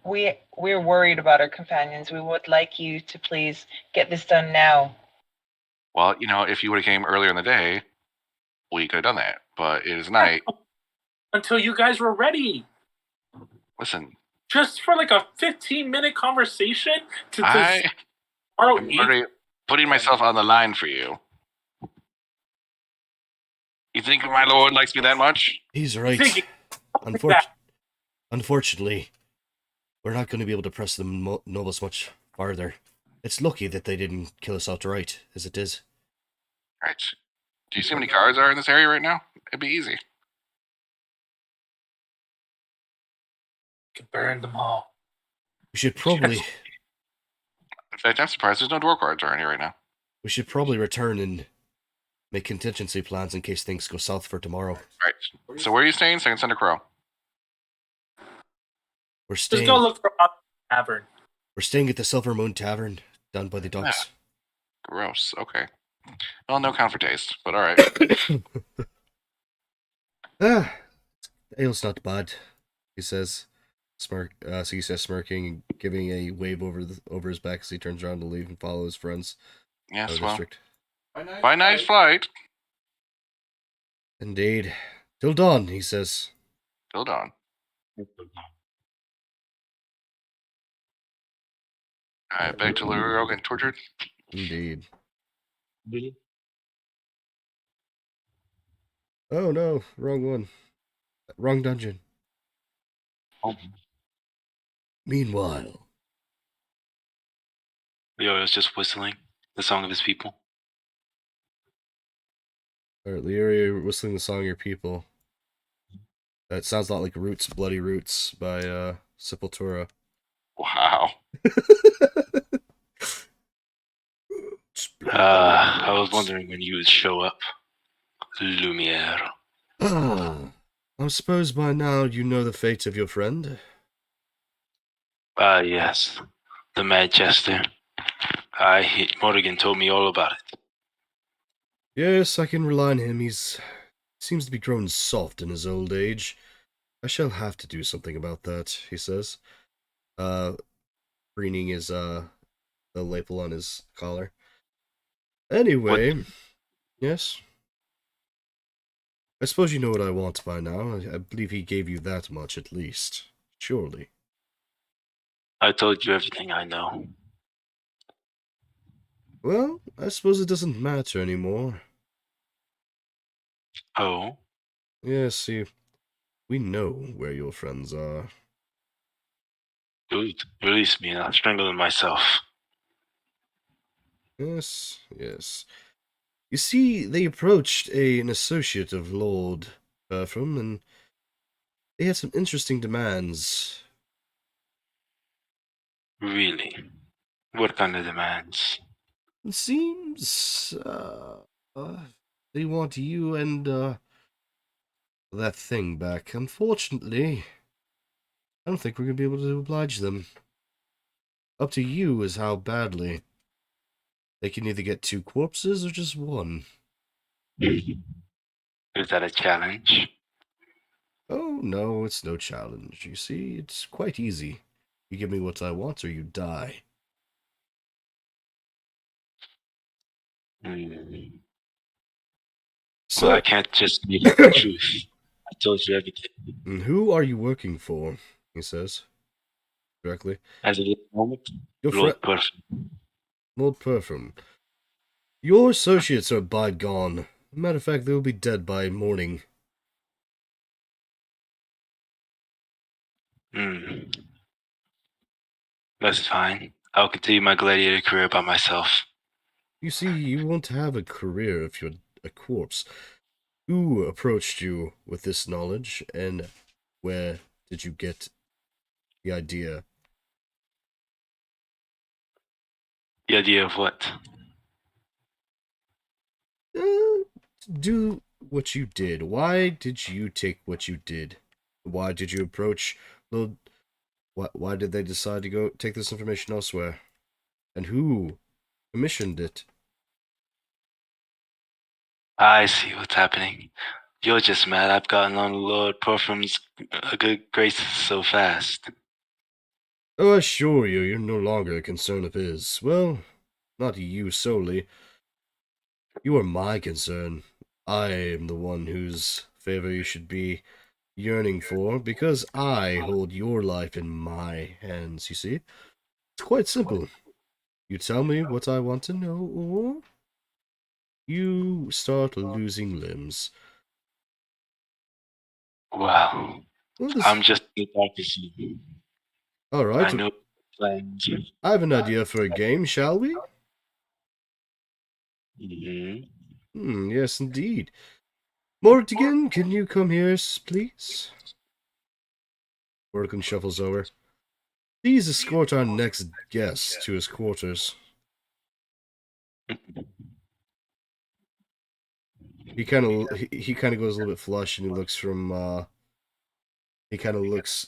we're worried about our companions. We would like you to please get this done now." Well, if you would have came earlier in the day, we could have done that. But it is night. Until you guys were ready. Listen, Just for like a 15-minute conversation to I'm tomorrow already putting myself on the line for you. You think my lord likes me that much? He's right. Siggy, Unfortunately, we're not going to be able to press the nobles much farther. It's lucky that they didn't kill us outright, as it is. Right. Do you see how many cars are in this area right now? It'd be easy. can burn them all. We should probably In fact, I'm surprised there's no door cards around here right now. return and make contingency plans in case things go south for tomorrow. Right. So where are you staying? So I can send a crow. We're Just staying. go look for a tavern. We're staying at the Silver Moon Tavern down by the docks. Gross. Okay. Well, no count for taste, but all right. Ale's not bad, he says. He says, smirking and giving a wave over his back as he turns around to leave and follow his friends. Yes, out of well, district. by night flight. Indeed. Till dawn, he says. Till dawn. I beg to Luro getting tortured. Indeed. Oh no, wrong one. Wrong dungeon. Meanwhile. Leo is just whistling the song of his people. Alright, Leary whistling the song of your people. That sounds a lot like Roots, Bloody Roots by Sepultura. Wow. I was wondering when you would show up. Lumiere. I suppose by now you know the fate of your friend. Ah, yes. The Mad Jester. Morrigan told me all about it. Yes, I can rely on him. Seems to be grown soft in his old age. I shall have to do something about that, he says. Preening his the lapel on his collar. Anyway, yes. I suppose you know what I want by now. I believe he gave you that much at least. Surely. I told you everything I know. Well, I suppose it doesn't matter anymore. Oh? Yes, see, we know where your friends are. Good. Release me and I'll strangle them myself. Yes, yes. You see, they approached an associate of Lord Bertram, and they had some interesting demands. Really? What kind of demands? It seems, they want you and, that thing back. Unfortunately, I don't think we're gonna be able to oblige them. Up to you is how badly. They can either get 2 corpses or just 1. Is that a challenge? Oh, no, it's no challenge. You see, it's quite easy. You give me what I want or you die. Hmm. Well, I So, can't just give you the truth. I told you everything. who are you working for? He says, directly. As of this moment, Your friend, Lord Person. Lord Perfum. Your associates are bygone. Matter of fact, they will be dead by morning. Hmm. That's fine. I'll continue my gladiator career by myself. You see, you won't have a career if you're a corpse. Who approached you with this knowledge, and where did you get the idea? The idea of what? Do what you did. Why did you take what you did? Why did you approach Lord? Why did they decide to go take this information elsewhere? And who commissioned it? I see what's happening. You're just mad I've gotten on Lord Perfum's good graces so fast. Oh, I assure you, you're no longer a concern of his. Well, not you solely. You are my concern. I am the one whose favor you should be yearning for, because I hold your life in my hands, you see? It's quite simple. You tell me what I want to know, or you start losing limbs. Wow. Well, this. I'm just the dark as you. Alright, I know plans. I have an idea for a game, shall we? Mm-hmm. Yes, indeed. Mortigan, can you come here, please? Mortigan shuffles over. Please escort our next guest to his quarters. He kind of goes a little bit flushed, and he kind of looks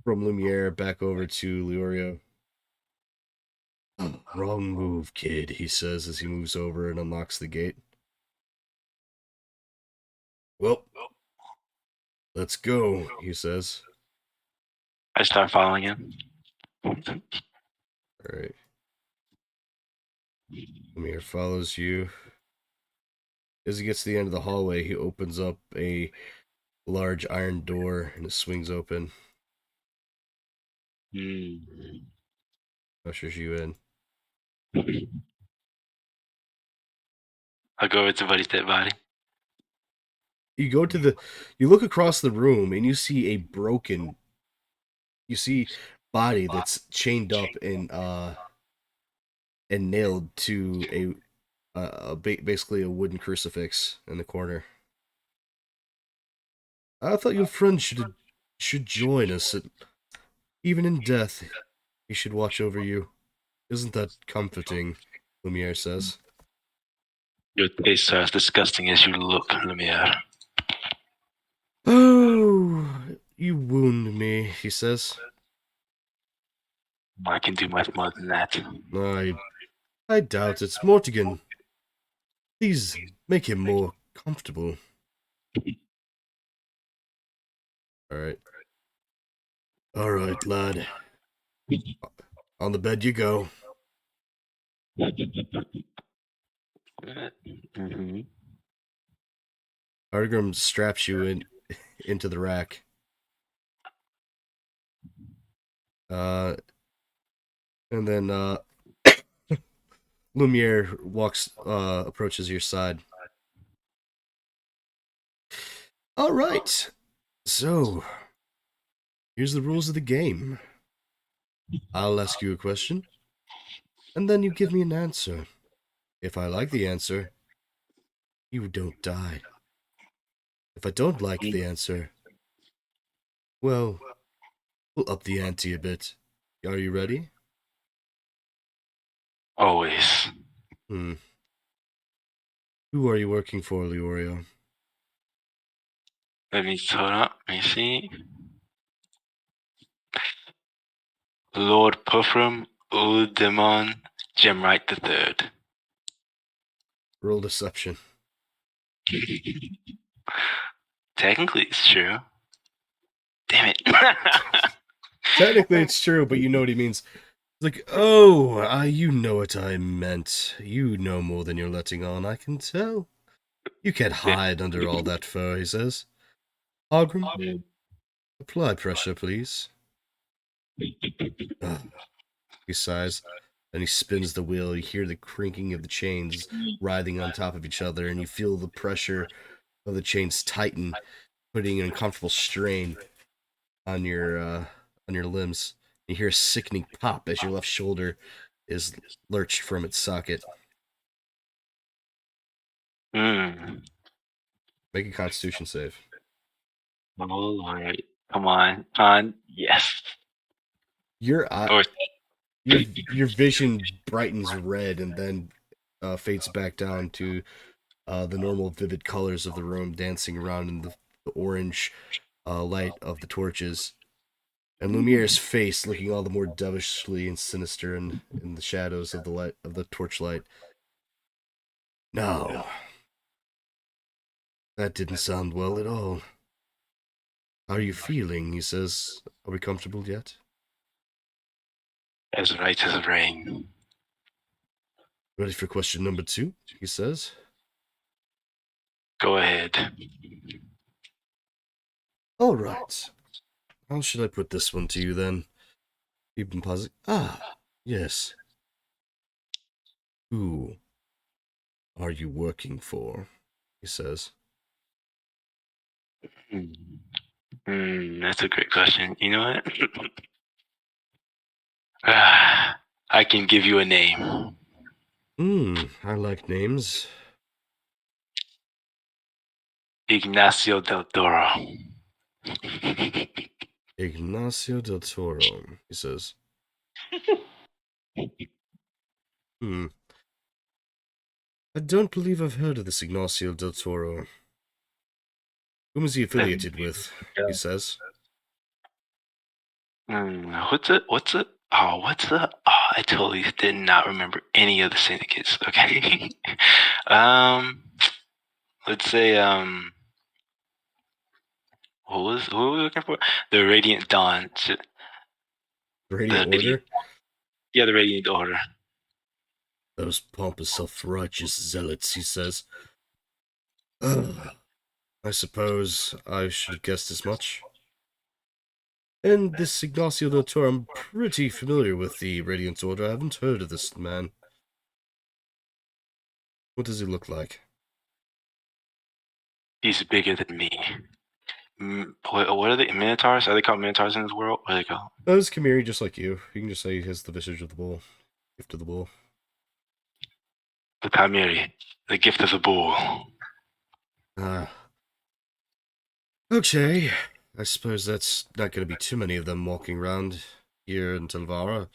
from Lumiere back over to Leorio. Wrong move, kid, he says as he moves over and unlocks the gate. Well, let's go, he says. I start following him. Alright. Lumiere follows you. As he gets to the end of the hallway, he opens up a large iron door and it swings open. Mm. Ushers you in. I'll go over to Buddy's dead body. You look across the room and you see body that's chained up and nailed to basically a wooden crucifix in the corner. I thought your friend should join us. Even in death, he should watch over you. Isn't that comforting? Lumiere says. Your tastes are as disgusting as you look, Lumiere. Oh, you wound me, he says. I can do much more than that. I doubt it. Mortigan, please make him more comfortable. Alright. Alright, lad. On the bed you go. Mm-hmm. Argrim straps you into the rack. And then Lumiere approaches your side. All right. So, here's the rules of the game. I'll ask you a question, and then you give me an answer. If I like the answer, you don't die. If I don't like the answer, well, we'll up the ante a bit. Are you ready? Always. Who are you working for, Leorio? Let me hold up. Let me see. Lord Puffram Uldemon Gemright III. Roll deception. Technically, it's true. Damn it. Technically, it's true, but you know what he means. Like, oh, you know what I meant. You know more than you're letting on, I can tell. You can't hide under all that fur, he says. Ogrim, apply pressure, please. He sighs, and he spins the wheel. You hear the crinking of the chains writhing on top of each other, and you feel the pressure of the chains tighten, putting an uncomfortable strain on your limbs. You hear a sickening pop as your left shoulder is lurched from its socket. Mm. Make a Constitution save. All right. Come on. CoN. Yes. Your Or your vision brightens red and then fades back down to the normal vivid colors of the room dancing around in the orange light of the torches. And Lumiere's face looking all the more devilishly and sinister in the shadows of the light of the torchlight. No. That didn't sound well at all. How are you feeling? He says. Are we comfortable yet? as right as rain. Ready for question number 2? He says. Go ahead. All right. How should I put this one to you then? You've been pausing. Yes. Who are you working for? He says. That's a great question. You know what? I can give you a name. I like names. Ignacio del Toro. Ignacio del Toro, he says. I don't believe I've heard of this Ignacio del Toro. Whom is he affiliated with? He says. What's it? I totally did not remember any of the syndicates. Okay. Let's say who were we looking for? The Radiant Dawn. Radiant Order? Yeah, the Radiant Order. Those pompous, self-righteous zealots, he says. I suppose I should have guessed as much. And this Ignacio del Toro, I'm pretty familiar with the Radiant Order. I haven't heard of this man. What does he look like? He's bigger than me. What are they? Minotaurs? Are they called Minotaurs in this world? What are they called? That is Chimeri, just like you. You can just say he has the visage of the bull. Gift of the bull. The Chimeri. The gift of the bull. Okay. I suppose that's not going to be too many of them walking around here in Telvara.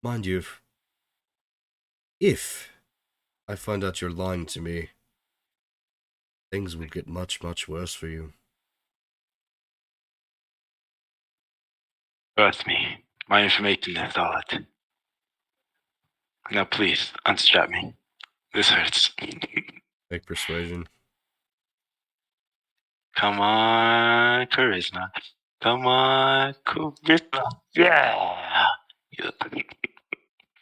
Mind you, if I find out you're lying to me, things would get much, much worse for you. Trust me. My information is solid. Now please, unstrap me. This hurts. Make persuasion. Come on, charisma. Come on, charisma. Yeah.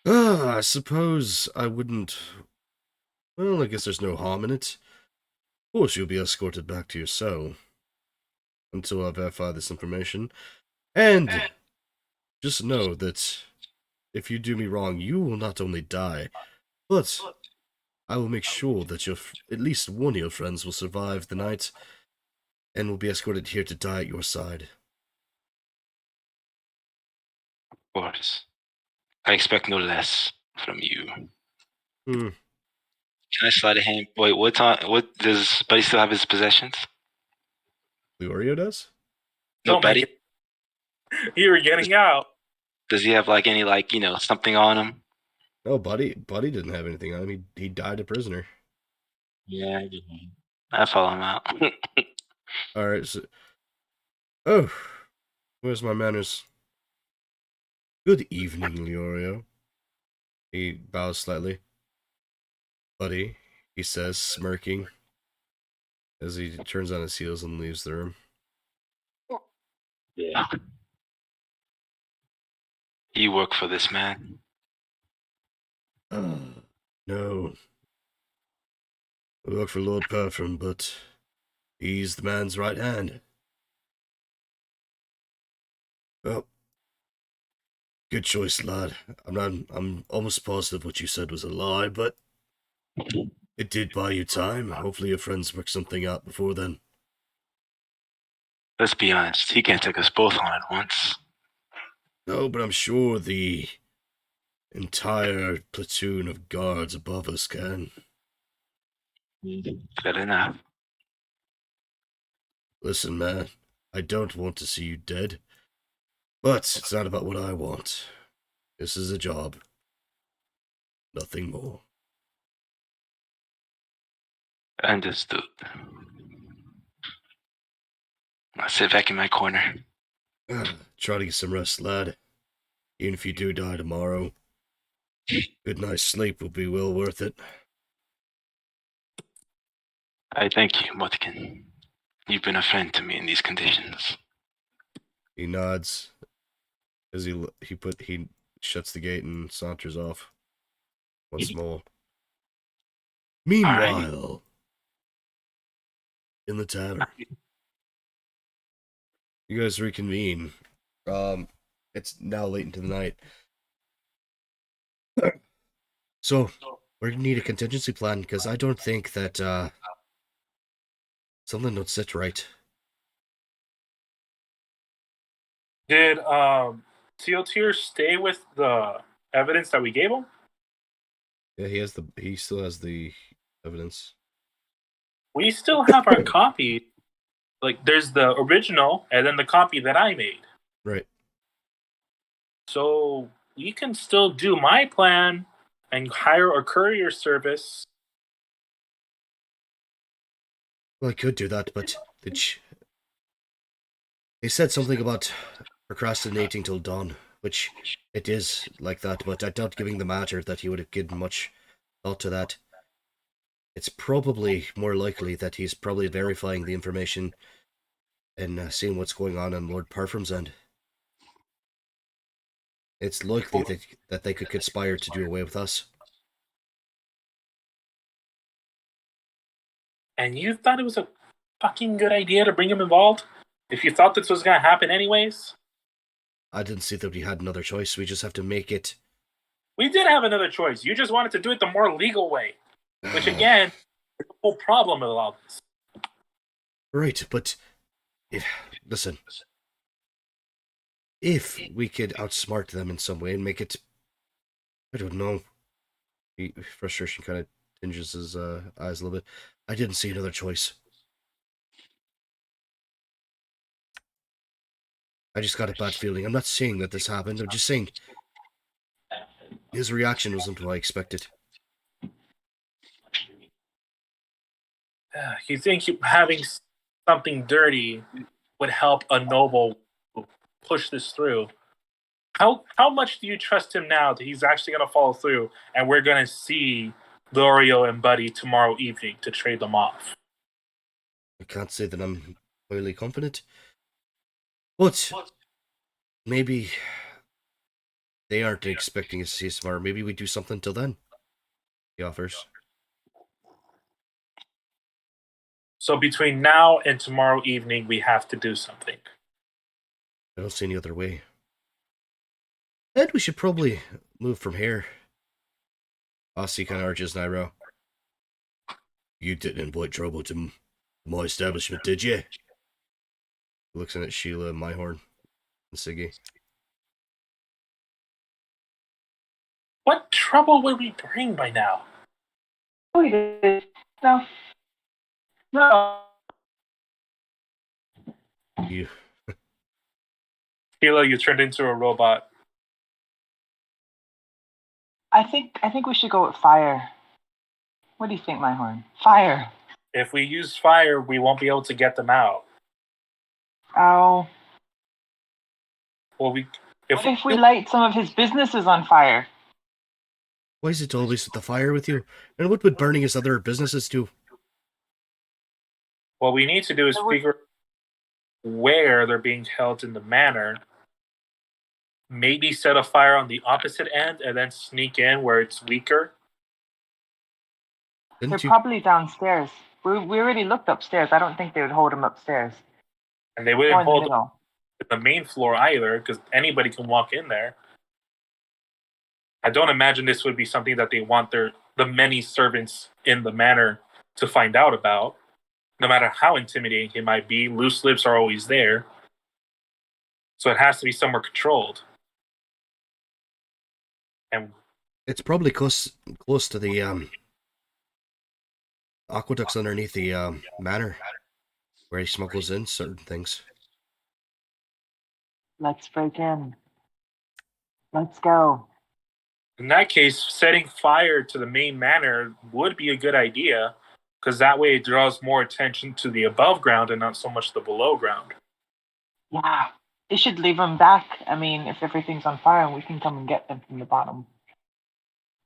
I suppose I wouldn't Well, I guess there's no harm in it. Of course, you'll be escorted back to your cell until I verify this information. And just know that if you do me wrong, you will not only die, but I will make sure that at least one of your friends will survive the night and will be escorted here to die at your side. Of course. I expect no less from you. Hmm. Can I slide a hand? Wait, what time? What does Buddy still have his possessions? Leorio does? No, Don't make Buddy. it. You were getting out. Does he have like any something on him? No, Buddy didn't have anything on him. He died a prisoner. Yeah, I follow him out. Alright, so... Oh, where's my manners? Good evening, Leorio. He bows slightly. Buddy, he says, smirking, as he turns on his heels and leaves the room. Yeah. You work for this man. No. I work for Lord Perfum, but he's the man's right hand. Well, good choice, lad. I'm almost positive what you said was a lie, but it did buy you time. Hopefully your friends work something out before then. Let's be honest. He can't take us both on at once. No, but I'm sure the entire platoon of guards above us can. Good enough. Listen, man, I don't want to see you dead, but it's not about what I want. This is a job. Nothing more. Understood. I'll sit back in my corner. Try to get some rest, lad. Even if you do die tomorrow, good night's sleep will be well worth it. I thank you, Motkin. You've been a friend to me in these conditions. He nods as he shuts the gate and saunters off once more. Meanwhile, in the tavern, you guys reconvene. It's now late into the night. So, we're gonna need a contingency plan, because I don't think that, something don't sit right. Did Seal Tier stay with the evidence that we gave him? Yeah, he still has the evidence. We still have our copy. Like, there's the original and then the copy that I made. Right. So we can still do my plan and hire a courier service. Well, I could do that, but they said something about procrastinating till dawn, which it is like that, but I doubt giving the matter that he would have given much thought to that. It's probably more likely that he's probably verifying the information and seeing what's going on Lord Parfum's end. It's likely that they could conspire to do away with us. And you thought it was a fucking good idea to bring him involved? If you thought this was going to happen anyways? I didn't see that we had another choice. We just have to make it. We did have another choice. You just wanted to do it the more legal way. Which, again, is the whole problem with all this. Right, but listen, if we could outsmart them in some way and make it, I don't know. Frustration kind of tinges his eyes a little bit. I didn't see another choice. I just got a bad feeling. I'm not saying that this happened. I'm just saying his reaction wasn't what I expected. You think having something dirty would help a noble push this through? How much do you trust him now that he's actually going to follow through and we're going to see Lorio and Buddy tomorrow evening to trade them off? I can't say that I'm highly confident, but maybe they aren't expecting us to see us tomorrow. Maybe we do something till then. He offers. So between now and tomorrow evening, we have to do something. I don't see any other way. And we should probably move from here. Aussie kind of arches an eyebrow. You didn't invite trouble to my establishment, did you? Looks in at Sheila, Myhorn, and Siggy. What trouble would we bring by now? We did. No. No. You. Sheila, you turned into a robot. I think we should go with fire. What do you think, Myhorn? Fire. If we use fire, we won't be able to get them out. Oh. Well, What if we light some of his businesses on fire? Why is it always with the fire with you? And what would burning his other businesses do? What we need to do is figure where they're being held in the manor. Maybe set a fire on the opposite end and then sneak in where it's weaker. They're probably downstairs. We already looked upstairs. I don't think they would hold him upstairs. And they wouldn't hold him on the main floor either, because anybody can walk in there. I don't imagine this would be something that they want the many servants in the manor to find out about. No matter how intimidating he might be, loose lips are always there. So it has to be somewhere controlled. And it's probably close to the aqueducts underneath the manor, where he smuggles in certain things. Let's break in. Let's go. In that case, setting fire to the main manor would be a good idea, because that way it draws more attention to the above ground and not so much the below ground. Yeah. They should leave them back. I mean, if everything's on fire, we can come and get them from the bottom.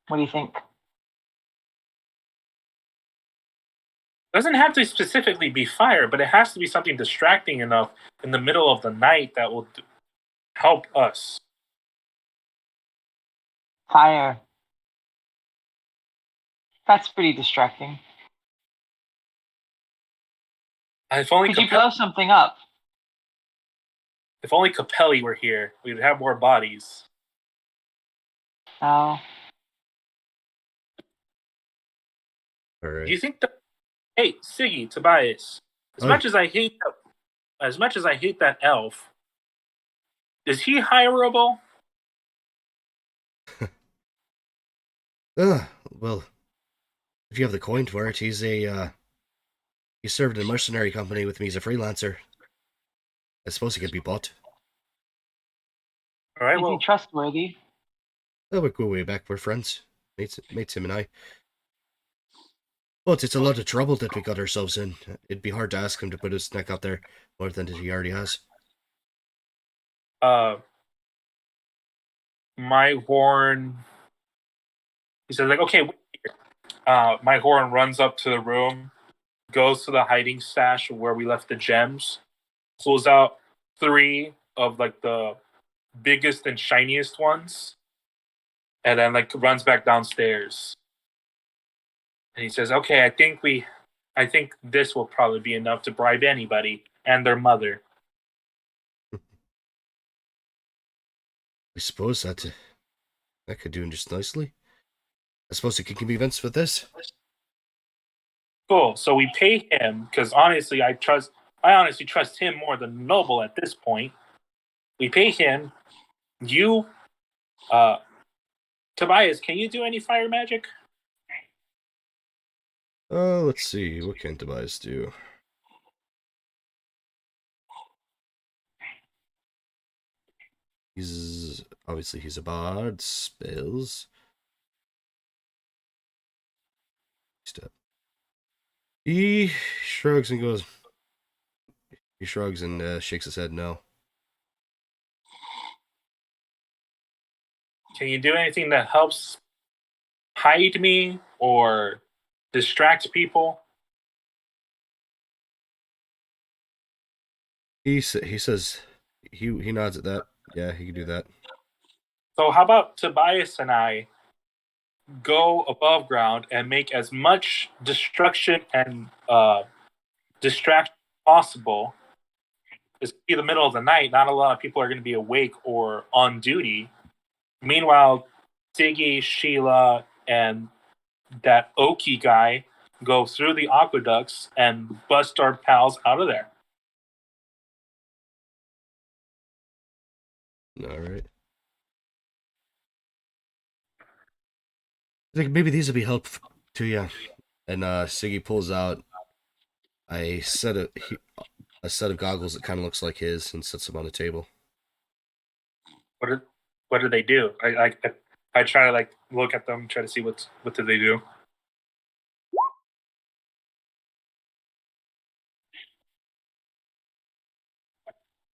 What do you think? It doesn't have to specifically be fire, but it has to be something distracting enough in the middle of the night that will help us. Fire. That's pretty distracting. If only Could you blow something up? If only Capelli were here, we'd have more bodies. Oh. All right. Do you think that? Hey, Siggy, Tobias. As much as I hate that elf, is he hireable? Well, if you have the coin for it, he served in a mercenary company with me as a freelancer. I suppose he could be bought. All right, Is he trustworthy? Oh, we go way back. We're friends. Mates him and I. But it's a lot of trouble that we got ourselves in. It'd be hard to ask him to put his neck out there more than he already has. Myhorn. He says, like, okay. Myhorn runs up to the room, goes to the hiding stash where we left the gems, pulls out 3 of like the biggest and shiniest ones, and then like runs back downstairs. And he says, okay, I think this will probably be enough to bribe anybody and their mother. I suppose that could do just nicely. I suppose he can give me events with this. Cool. So we pay him, because honestly, I honestly trust him more than Noble at this point. We pay him. You, Tobias, can you do any fire magic? Let's see. What can Tobias do? He's a bard. Spells. Step. He shrugs and goes. He shrugs and shakes his head no. Can you do anything that helps hide me or distract people? He says he nods at that. Yeah, he can do that. So how about Tobias and I go above ground and make as much destruction and distraction possible. It's be the middle of the night. Not a lot of people are going to be awake or on duty. Meanwhile, Siggy, Sheila, and that Oki guy go through the aqueducts and bust our pals out of there. All right. I think maybe these would be helpful to you. And Siggy pulls out a set of goggles that kind of looks like his and sets them on the table. What do they do? I try to like look at them, try to see what do they do.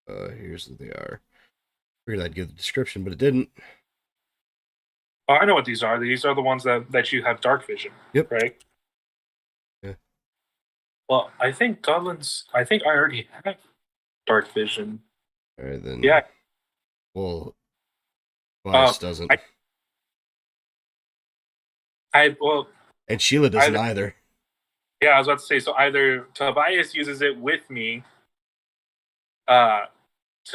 Here's what they are. Figured I'd give the description, but it didn't. Oh, I know what these are. These are the ones that you have dark vision. Yep. Right? Yeah. Well, I think I already have dark vision. All right, then. Yeah. Well, Tobias doesn't. And Sheila doesn't either. Yeah, I was about to say, so either Tobias uses it with me to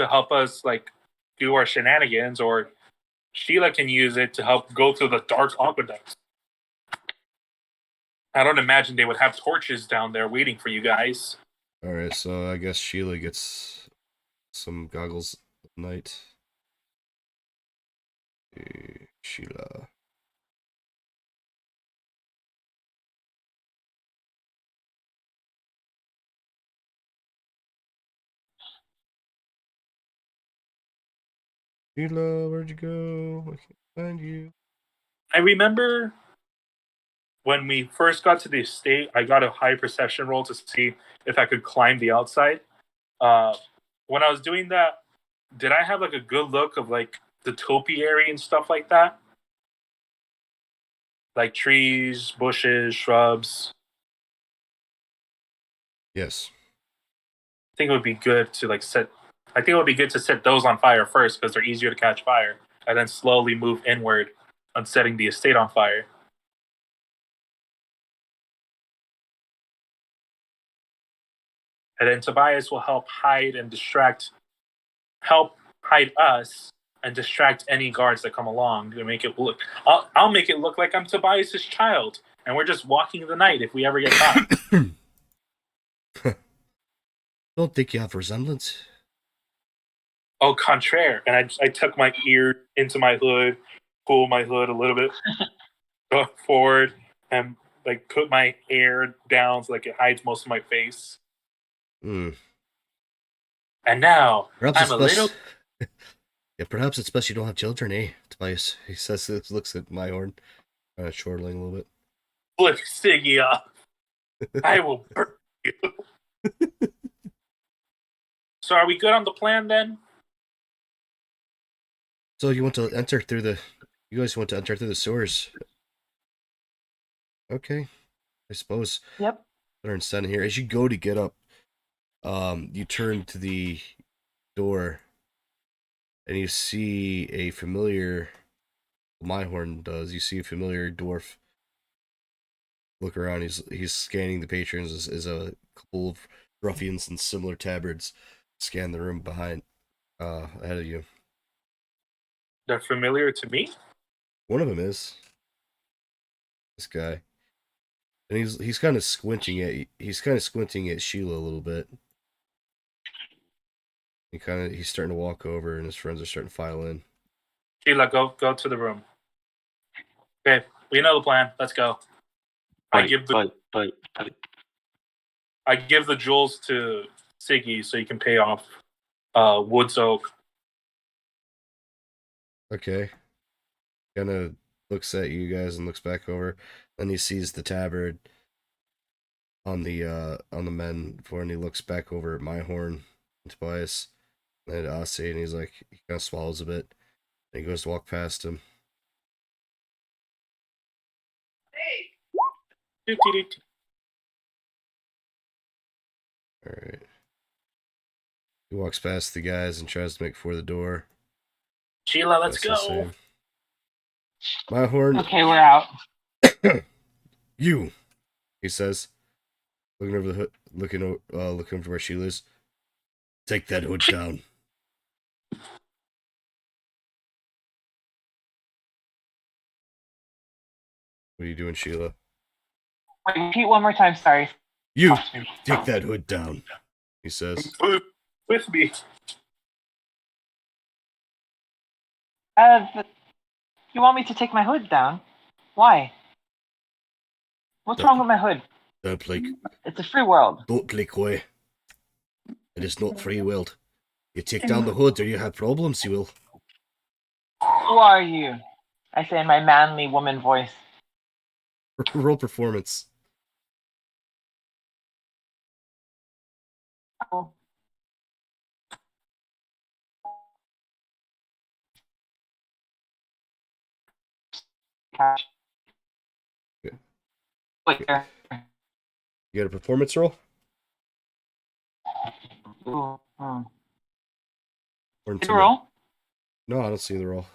help us like do our shenanigans, or Sheila can use it to help go through the dark aqueducts. I don't imagine they would have torches down there waiting for you guys. All right, so I guess Sheila gets some goggles at night. Sheila. Sheila, where'd you go? I can't find you. I remember when we first got to the estate, I got a high perception roll to see if I could climb the outside. When I was doing that, did I have like a good look of like the topiary and stuff like that? Like trees, bushes, shrubs. Yes. I think it would be good to set those on fire first because they're easier to catch fire, and then slowly move inward on setting the estate on fire. And then Tobias will help hide us and distract any guards that come along to make it look. I'll make it look like I'm Tobias's child, and we're just walking the night if we ever get caught. Don't think you have resemblance. Au contraire. And I tuck my ear into my hood, pull my hood a little bit forward, and like put my hair down so like it hides most of my face. Mm. And now Perhaps I'm a little. Yeah, perhaps it's best you don't have children, eh, Tobias? He says this, looks at my horn, chortling a little bit. Flip Siggy off. I will burn you. So are we good on the plan then? So you want to enter through the... You guys want to enter through the sewers? Okay, I suppose. Yep. Better than standing here. As you go to get up, you turn to the door, and you see a familiar... My horn does. You see a familiar dwarf. Look around. He's scanning the patrons as a couple of ruffians in similar tabards scan the room behind, ahead of you. They're familiar to me? One of them is this guy, and he's kind of squinting at Sheila a little bit. He's starting to walk over, and his friends are starting to file in. Sheila, go to the room. Okay, we know the plan. Let's go. I give the jewels to Siggy so he can pay off Woods Oak. Okay. Kind of looks at you guys and looks back over. Then he sees the tabard on the men before, and he looks back over at my horn and Tobias and Ase, and he's like, he kind of swallows a bit, and he goes to walk past him. All right. He walks past the guys and tries to make for the door. Sheila, let's go. My horn. Okay, we're out. You, he says, looking over looking for where Sheila is. Take that hood down. What are you doing, Sheila? Wait, repeat one more time. Sorry. You take that hood down, he says. With me. You want me to take my hood down? Why? What's wrong with my hood? Don't play It's a free world. coy. It is not free willed. You take down the hood or you have problems, you will. Who are you? I say in my manly woman voice. Roll performance. Oh. Cash. Okay. Wait, there. You got a performance roll? Ooh, Or Did it roll? No, I don't see the roll.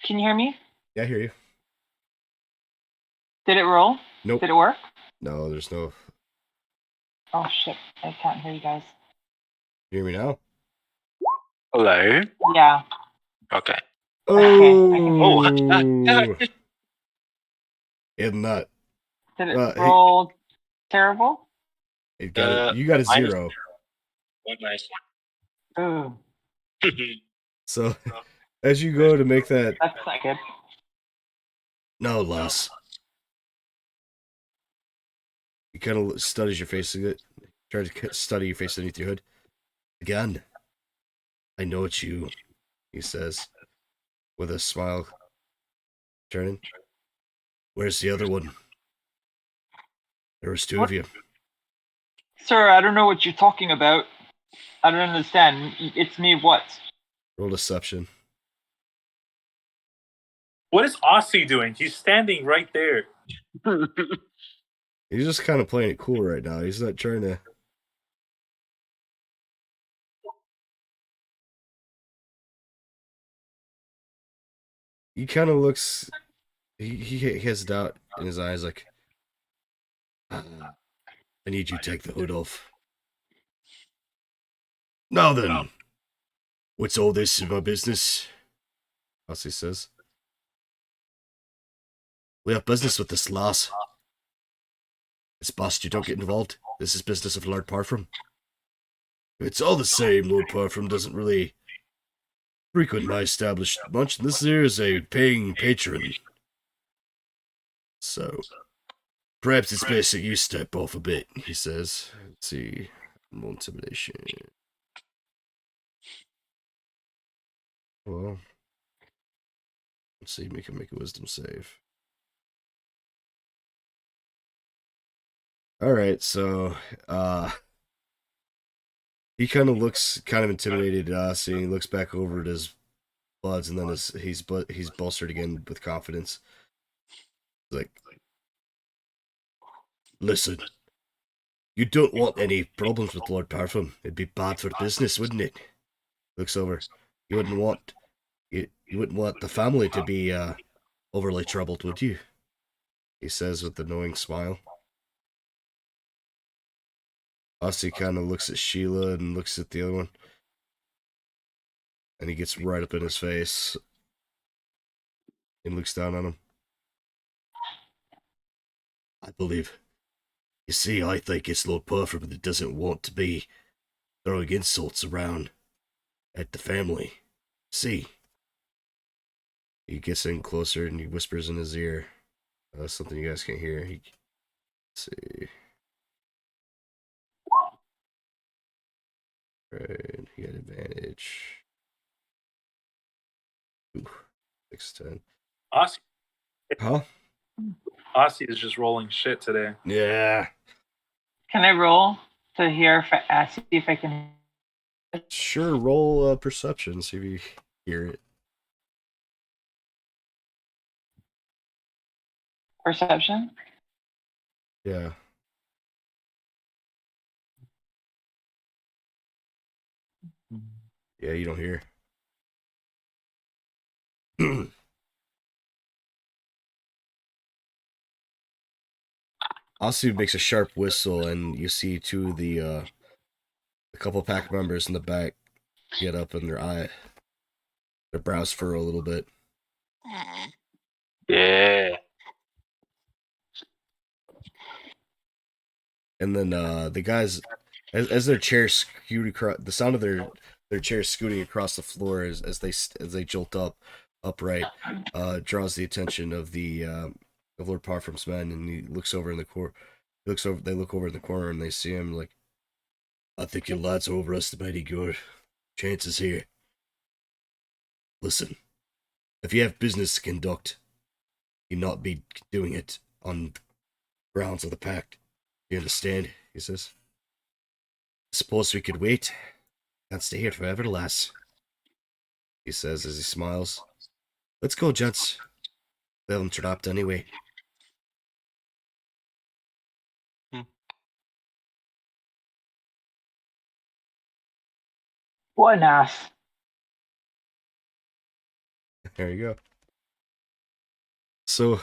Can you hear me? Yeah, I hear you. Did it roll? Nope. Did it work? No, there's no. Oh shit! I can't hear you guys. You hear me now? Hello. Yeah. Okay. Oh. Oh. Isn't that? Did it hey. roll terrible? It got you got a 0. One nice Ooh, one. So, as you go to make that, that's not good. no, lass. He kind of studies your face a bit. Try to study your face underneath your hood. Again, I know it's you, he says, with a smile. Turning. Where's the other one? There was 2 of you. Sir, I don't know what you're talking about. I don't understand. It's me what? Roll deception. What is Aussie doing? He's standing right there. He's just kind of playing it cool right now. He's not trying to. He kind of looks. He has doubt in his eyes, like, I need you to take the hood off. Now then, what's all this in my business? Aussie says. We have business with this lass. It's best you don't get involved. This is business of Lord Parfum. It's all the same. Lord Parfum doesn't really frequent my establishment much, and this here is a paying patron. So, perhaps it's best that you step off a bit, he says. Let's see. More intimidation. Well, let's see. We can make a wisdom save. Alright, so, he kind of looks kind of intimidated at us, and he looks back over at his buds, and then he's bolstered again with confidence. Like, listen, you don't want any problems with Lord Parfum. It'd be bad for business, wouldn't it? Looks over. You wouldn't want you wouldn't want the family to be overly troubled, would you? He says with a knowing smile. Aussie kind of looks at Sheila and looks at the other one. And he gets right up in his face. And looks down on him. I believe. You see, I think it's Lord Parfum that doesn't want to be throwing insults around at the family. See? He gets in closer and he whispers in his ear. Something you guys can't hear. Let's see. Right, he had advantage. Ooh, 6-10. Aussie, Huh? Aussie is just rolling shit today. Yeah. Can I roll to hear if see if I can? Sure, roll perception, see if you hear it. Perception? Yeah. Yeah, you don't hear. Asu makes a sharp whistle, and you see two of the a couple pack members in the back get up, and their brows furrow a little bit. Yeah. And then the guys, as their chairs scoot across, the sound of their chairs scooting across the floor as they jolt upright, draws the attention of the of Lord Parfum's men, and he looks over in the corner. They look over in the corner, and they see him like, I think your lads are overestimating your chances here. Listen, if you have business to conduct, you not be doing it on grounds of the pact. You understand? He says. Suppose we could wait. Can't stay here forever, lass. He says as he smiles. Let's go, gents. They haven't trapped anyway. What an ass. There you go. So,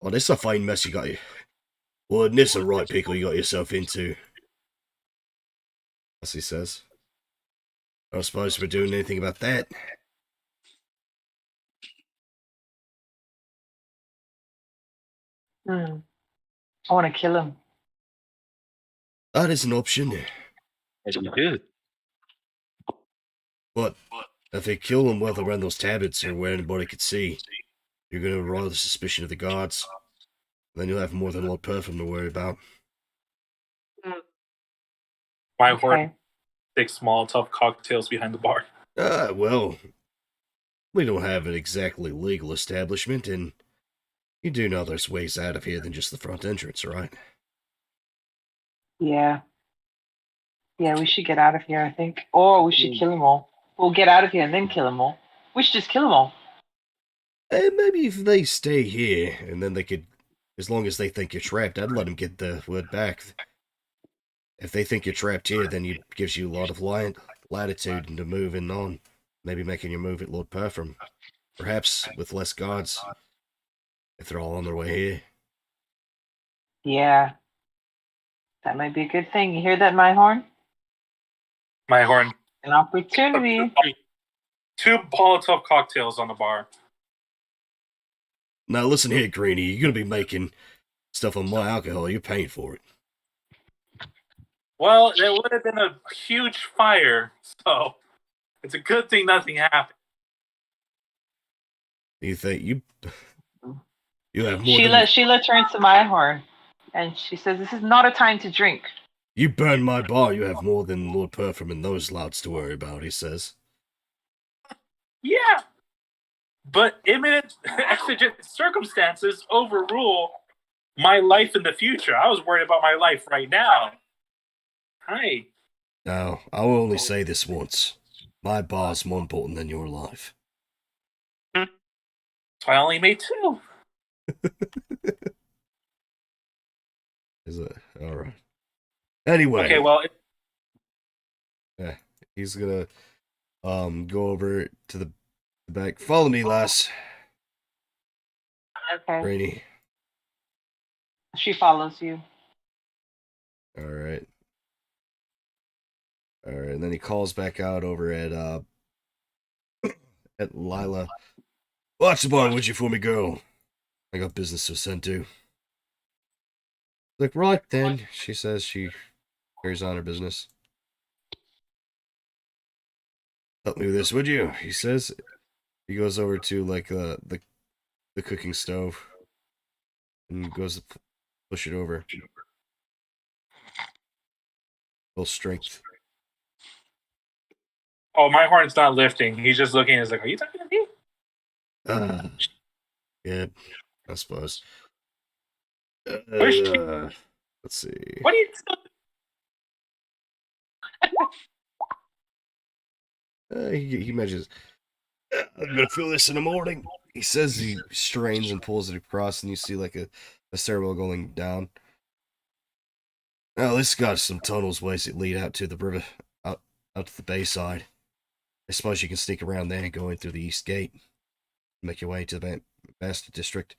oh, this is a fine mess you got you. Well, this is a right pickle you got yourself into. As he says. I don't suppose we're doing anything about that. I want to kill him. That is an option. As we did. But if they kill him while they're around those tablets or where anybody could see, you're going to arouse the suspicion of the guards. Then you'll have more than Lord Perfum to worry about. My horse 6 small, tough cocktails behind the bar. Well, we don't have an exactly legal establishment, and you do know there's ways out of here than just the front entrance, right? Yeah. Yeah, we should get out of here, I think. Or we should kill them all. We'll get out of here and then kill them all. We should just kill them all. Maybe if they stay here, and then they could, as long as they think you're trapped, I'd let them get the word back. If they think you're trapped here, then it gives you a lot of latitude to moving on. Maybe making your move at Lord Perfum. Perhaps with less guards, if they're all on their way here. Yeah. That might be a good thing. You hear that, my horn? My horn. An opportunity. 2 Molotov cocktails on the bar. Now listen here, Greenie, you're gonna be making stuff on my alcohol, you're paying for it. Well, there would have been a huge fire, so it's a good thing nothing happened. You think you have more Sheila turns to my horn and she says, "This is not a time to drink." You burn my bar, you have more than Lord Perfum and those louts to worry about, he says. Yeah, but imminent exigent circumstances overrule my life in the future. I was worried about my life right now. Hi. Now, I will only say this once. My bar's more important than your life. So I only made 2. Is it? Alright. Anyway. Okay, well... Yeah, he's gonna go over to the back. Follow me, lass. Okay. Rainy. She follows you. Alright. Alright, and then he calls back out over at Lila. Watch the bar, would you, for me, girl? I got business to send to. Like, right then, she says. She carries on her business. Help me with this, would you? He says. He goes over to, like, the cooking stove. And goes to push it over. Full strength. Oh, my horn's not lifting. He's just looking. He's like, "Are you talking to me?" Yeah, I suppose. Where's she? Let's see. What are you He measures. I'm gonna feel this in the morning. He says he strains and pulls it across, and you see like a stairwell going down. Now this got some tunnels ways that lead out to the river, out to the bayside. I suppose you can sneak around there and go in through the east gate. Make your way to the Bastard District.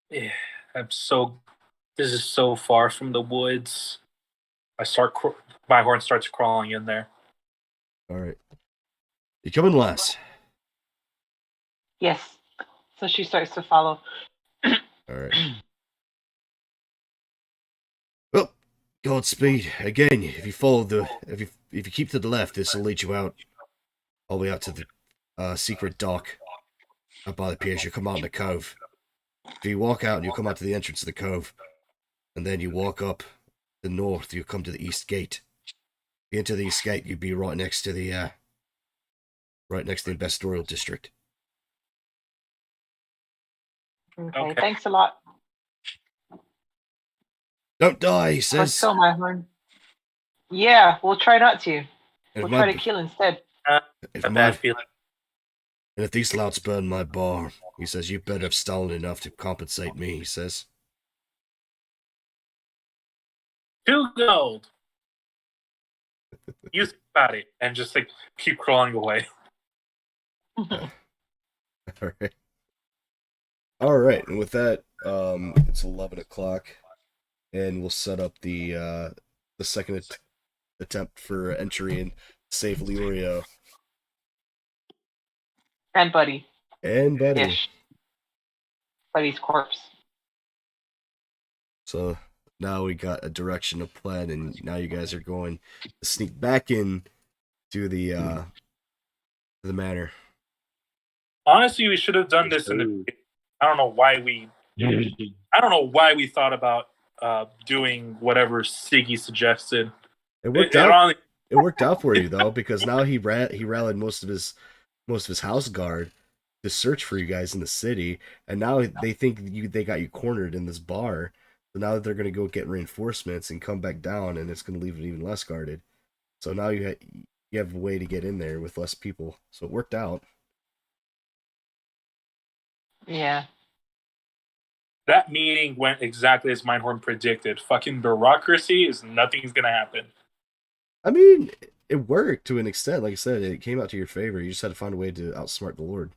Yeah, I'm so. This is so far from the woods. I start. My horn starts crawling in there. All right. You come in last. Yes. So she starts to follow. All right. Well, Godspeed. Again, if you keep to the left, this will lead you out all the way out to the secret dock up by the piers. You come out in the cove. If you walk out, you come out to the entrance of the cove, and then you walk up the north. You come to the east gate. If you enter the east gate, you'd be right next to the investorial district. Okay. Okay. Thanks a lot. Don't die, he Let's says. go, my horn. Yeah, we'll try not to. And We'll if try my to kill instead. if A my bad feeling. and if these louts burn my bar, he says, you better have stolen enough to compensate me. He says. 2 gold. You think about it, and just like keep crawling away. All right. All right, and with that, it's 11 o'clock, and we'll set up the second attempt for entry and save Lirio And Buddy. and Buddy. Ish. Buddy's corpse. So now we got a direction, a plan, and now you guys are going to sneak back in to the manor. Honestly, we should have done this in the. I don't know why we. I don't know why we thought about doing whatever Siggy suggested. It worked out. It worked out for you though, because now he rallied most of his house guard to search for you guys in the city, and now they think they got you cornered in this bar. So now they're gonna go get reinforcements and come back down, and it's gonna leave it even less guarded. So now you have a way to get in there with less people. So it worked out. Yeah. That meeting went exactly as Mindhorn predicted. Fucking bureaucracy is nothing's gonna happen. I mean, it worked to an extent. Like I said, it came out to your favor. You just had to find a way to outsmart the Lord.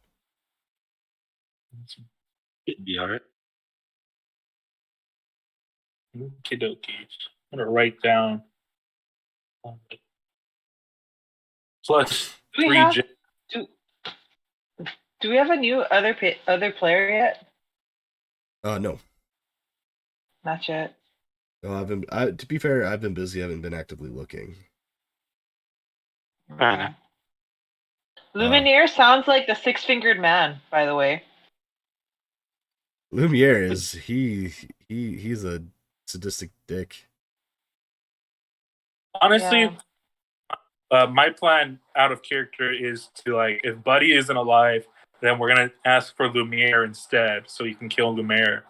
It'd be alright. Okie dokie. I'm gonna write down plus Do we 3 have, J. do we have a new other player yet? No. Not yet. No, to be fair, I've been busy. I haven't been actively looking. Fair enough. Lumineer sounds like the six-fingered man, by the way. Lumiere is he's a sadistic dick. Honestly, Yeah. my plan out of character is to like if Buddy isn't alive, then we're gonna ask for Lumiere instead, so you can kill Lumiere.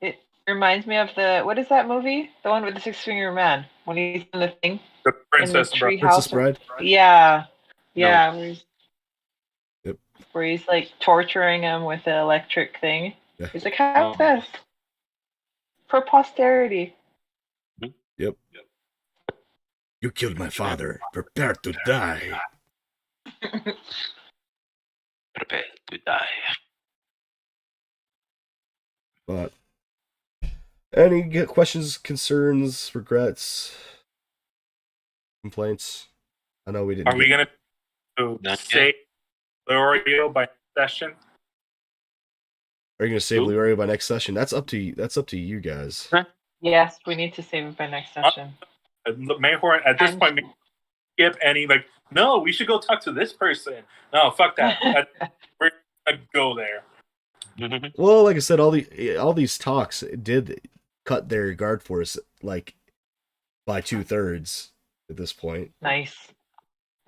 It reminds me of what is that movie? The one with the six-fingered man when he's in the thing. The Princess in the tree Princess house. Bride. Yeah. Yeah. Yep. Where he's like torturing him with the electric thing. Yeah. He's like, how's this? For posterity. Yep. You killed my father. Prepare to die. Prepare to die. But any questions, concerns, regrets, complaints? I know we didn't. Are we gonna Not save L'Oreal by session? Are you gonna save Who? Lirio by next session? That's up to you guys. Yes, we need to save it by next session. Mayhorn at this point skip any like. No, we should go talk to this person. No, fuck that. We're gonna go there. Well, like I said, all these talks did cut their guard force like by 2/3 at this point. Nice.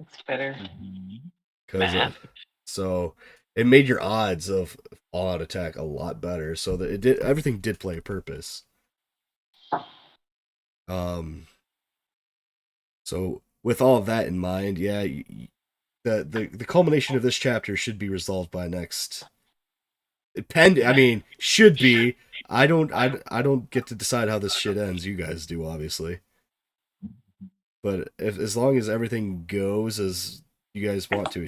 It's better. So it made your odds of all-out attack a lot better. So that everything did play a purpose. So with all of that in mind, yeah, the culmination of this chapter should be resolved by next. Should be. I don't get to decide how this shit ends. You guys do, obviously. But as long as everything goes as you guys want to,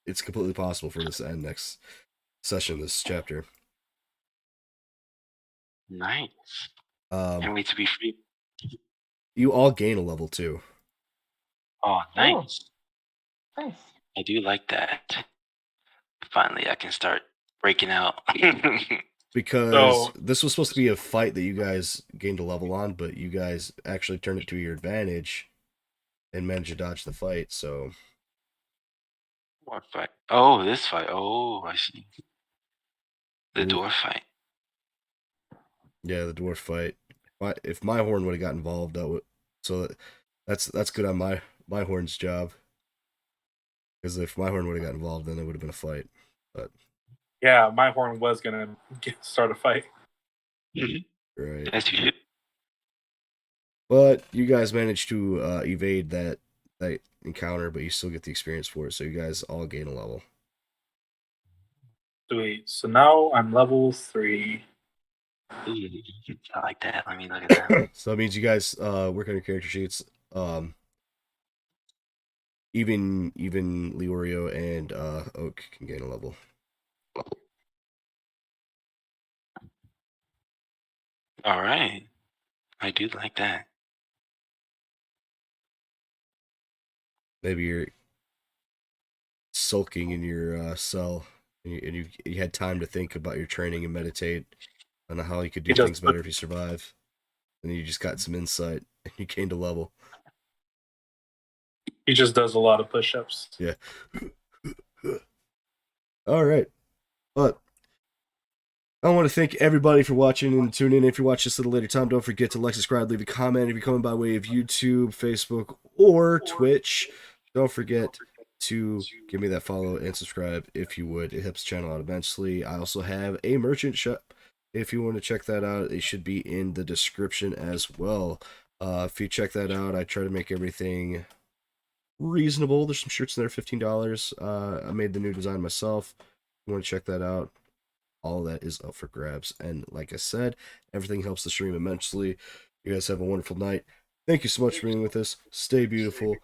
it's completely possible for this to end next session, this chapter. Nice. Um, Can't wait to be free. you all gain a level too. Oh, nice. Nice. I do like that. Finally, I can start breaking out. Because So- this was supposed to be a fight that you guys gained a level on, but you guys actually turned it to your advantage and managed to dodge the fight. So What fight? Oh, this fight. Oh, I see. The Ooh. dwarf fight. yeah, the dwarf fight. If my horn would have got involved, that would. So that's good on my horn's job. Because if my horn would have got involved, then it would have been a fight. But Yeah, my horn was gonna start a fight. right. As you should. But you guys managed to evade that encounter, but you still get the experience for it. So you guys all gain a level. Sweet. So now I'm level 3. Ooh, I like that. Let me look at that. So that means you guys work on your character sheets. Even Leorio and Oak can gain a level. All right. I do like that. Maybe you're sulking in your cell, and you had time to think about your training and meditate on how you could do He does- things better if you survive. And you just got some insight, and you gained a level. He just does a lot of push-ups. Yeah. All right. But I want to thank everybody for watching and tuning in. If you watch this at a later time, don't forget to like, subscribe, leave a comment. If you're coming by way of YouTube, Facebook, or Twitch, don't forget to give me that follow and subscribe if you would. It helps the channel out immensely. I also have a merchant shop. If you want to check that out, it should be in the description as well. If you check that out, I try to make everything reasonable. There's some shirts in there, $15. I made the new design myself. If you want to check that out, all of that is up for grabs. And like I said, everything helps the stream immensely. You guys have a wonderful night. Thank you so much for being with us. Stay beautiful.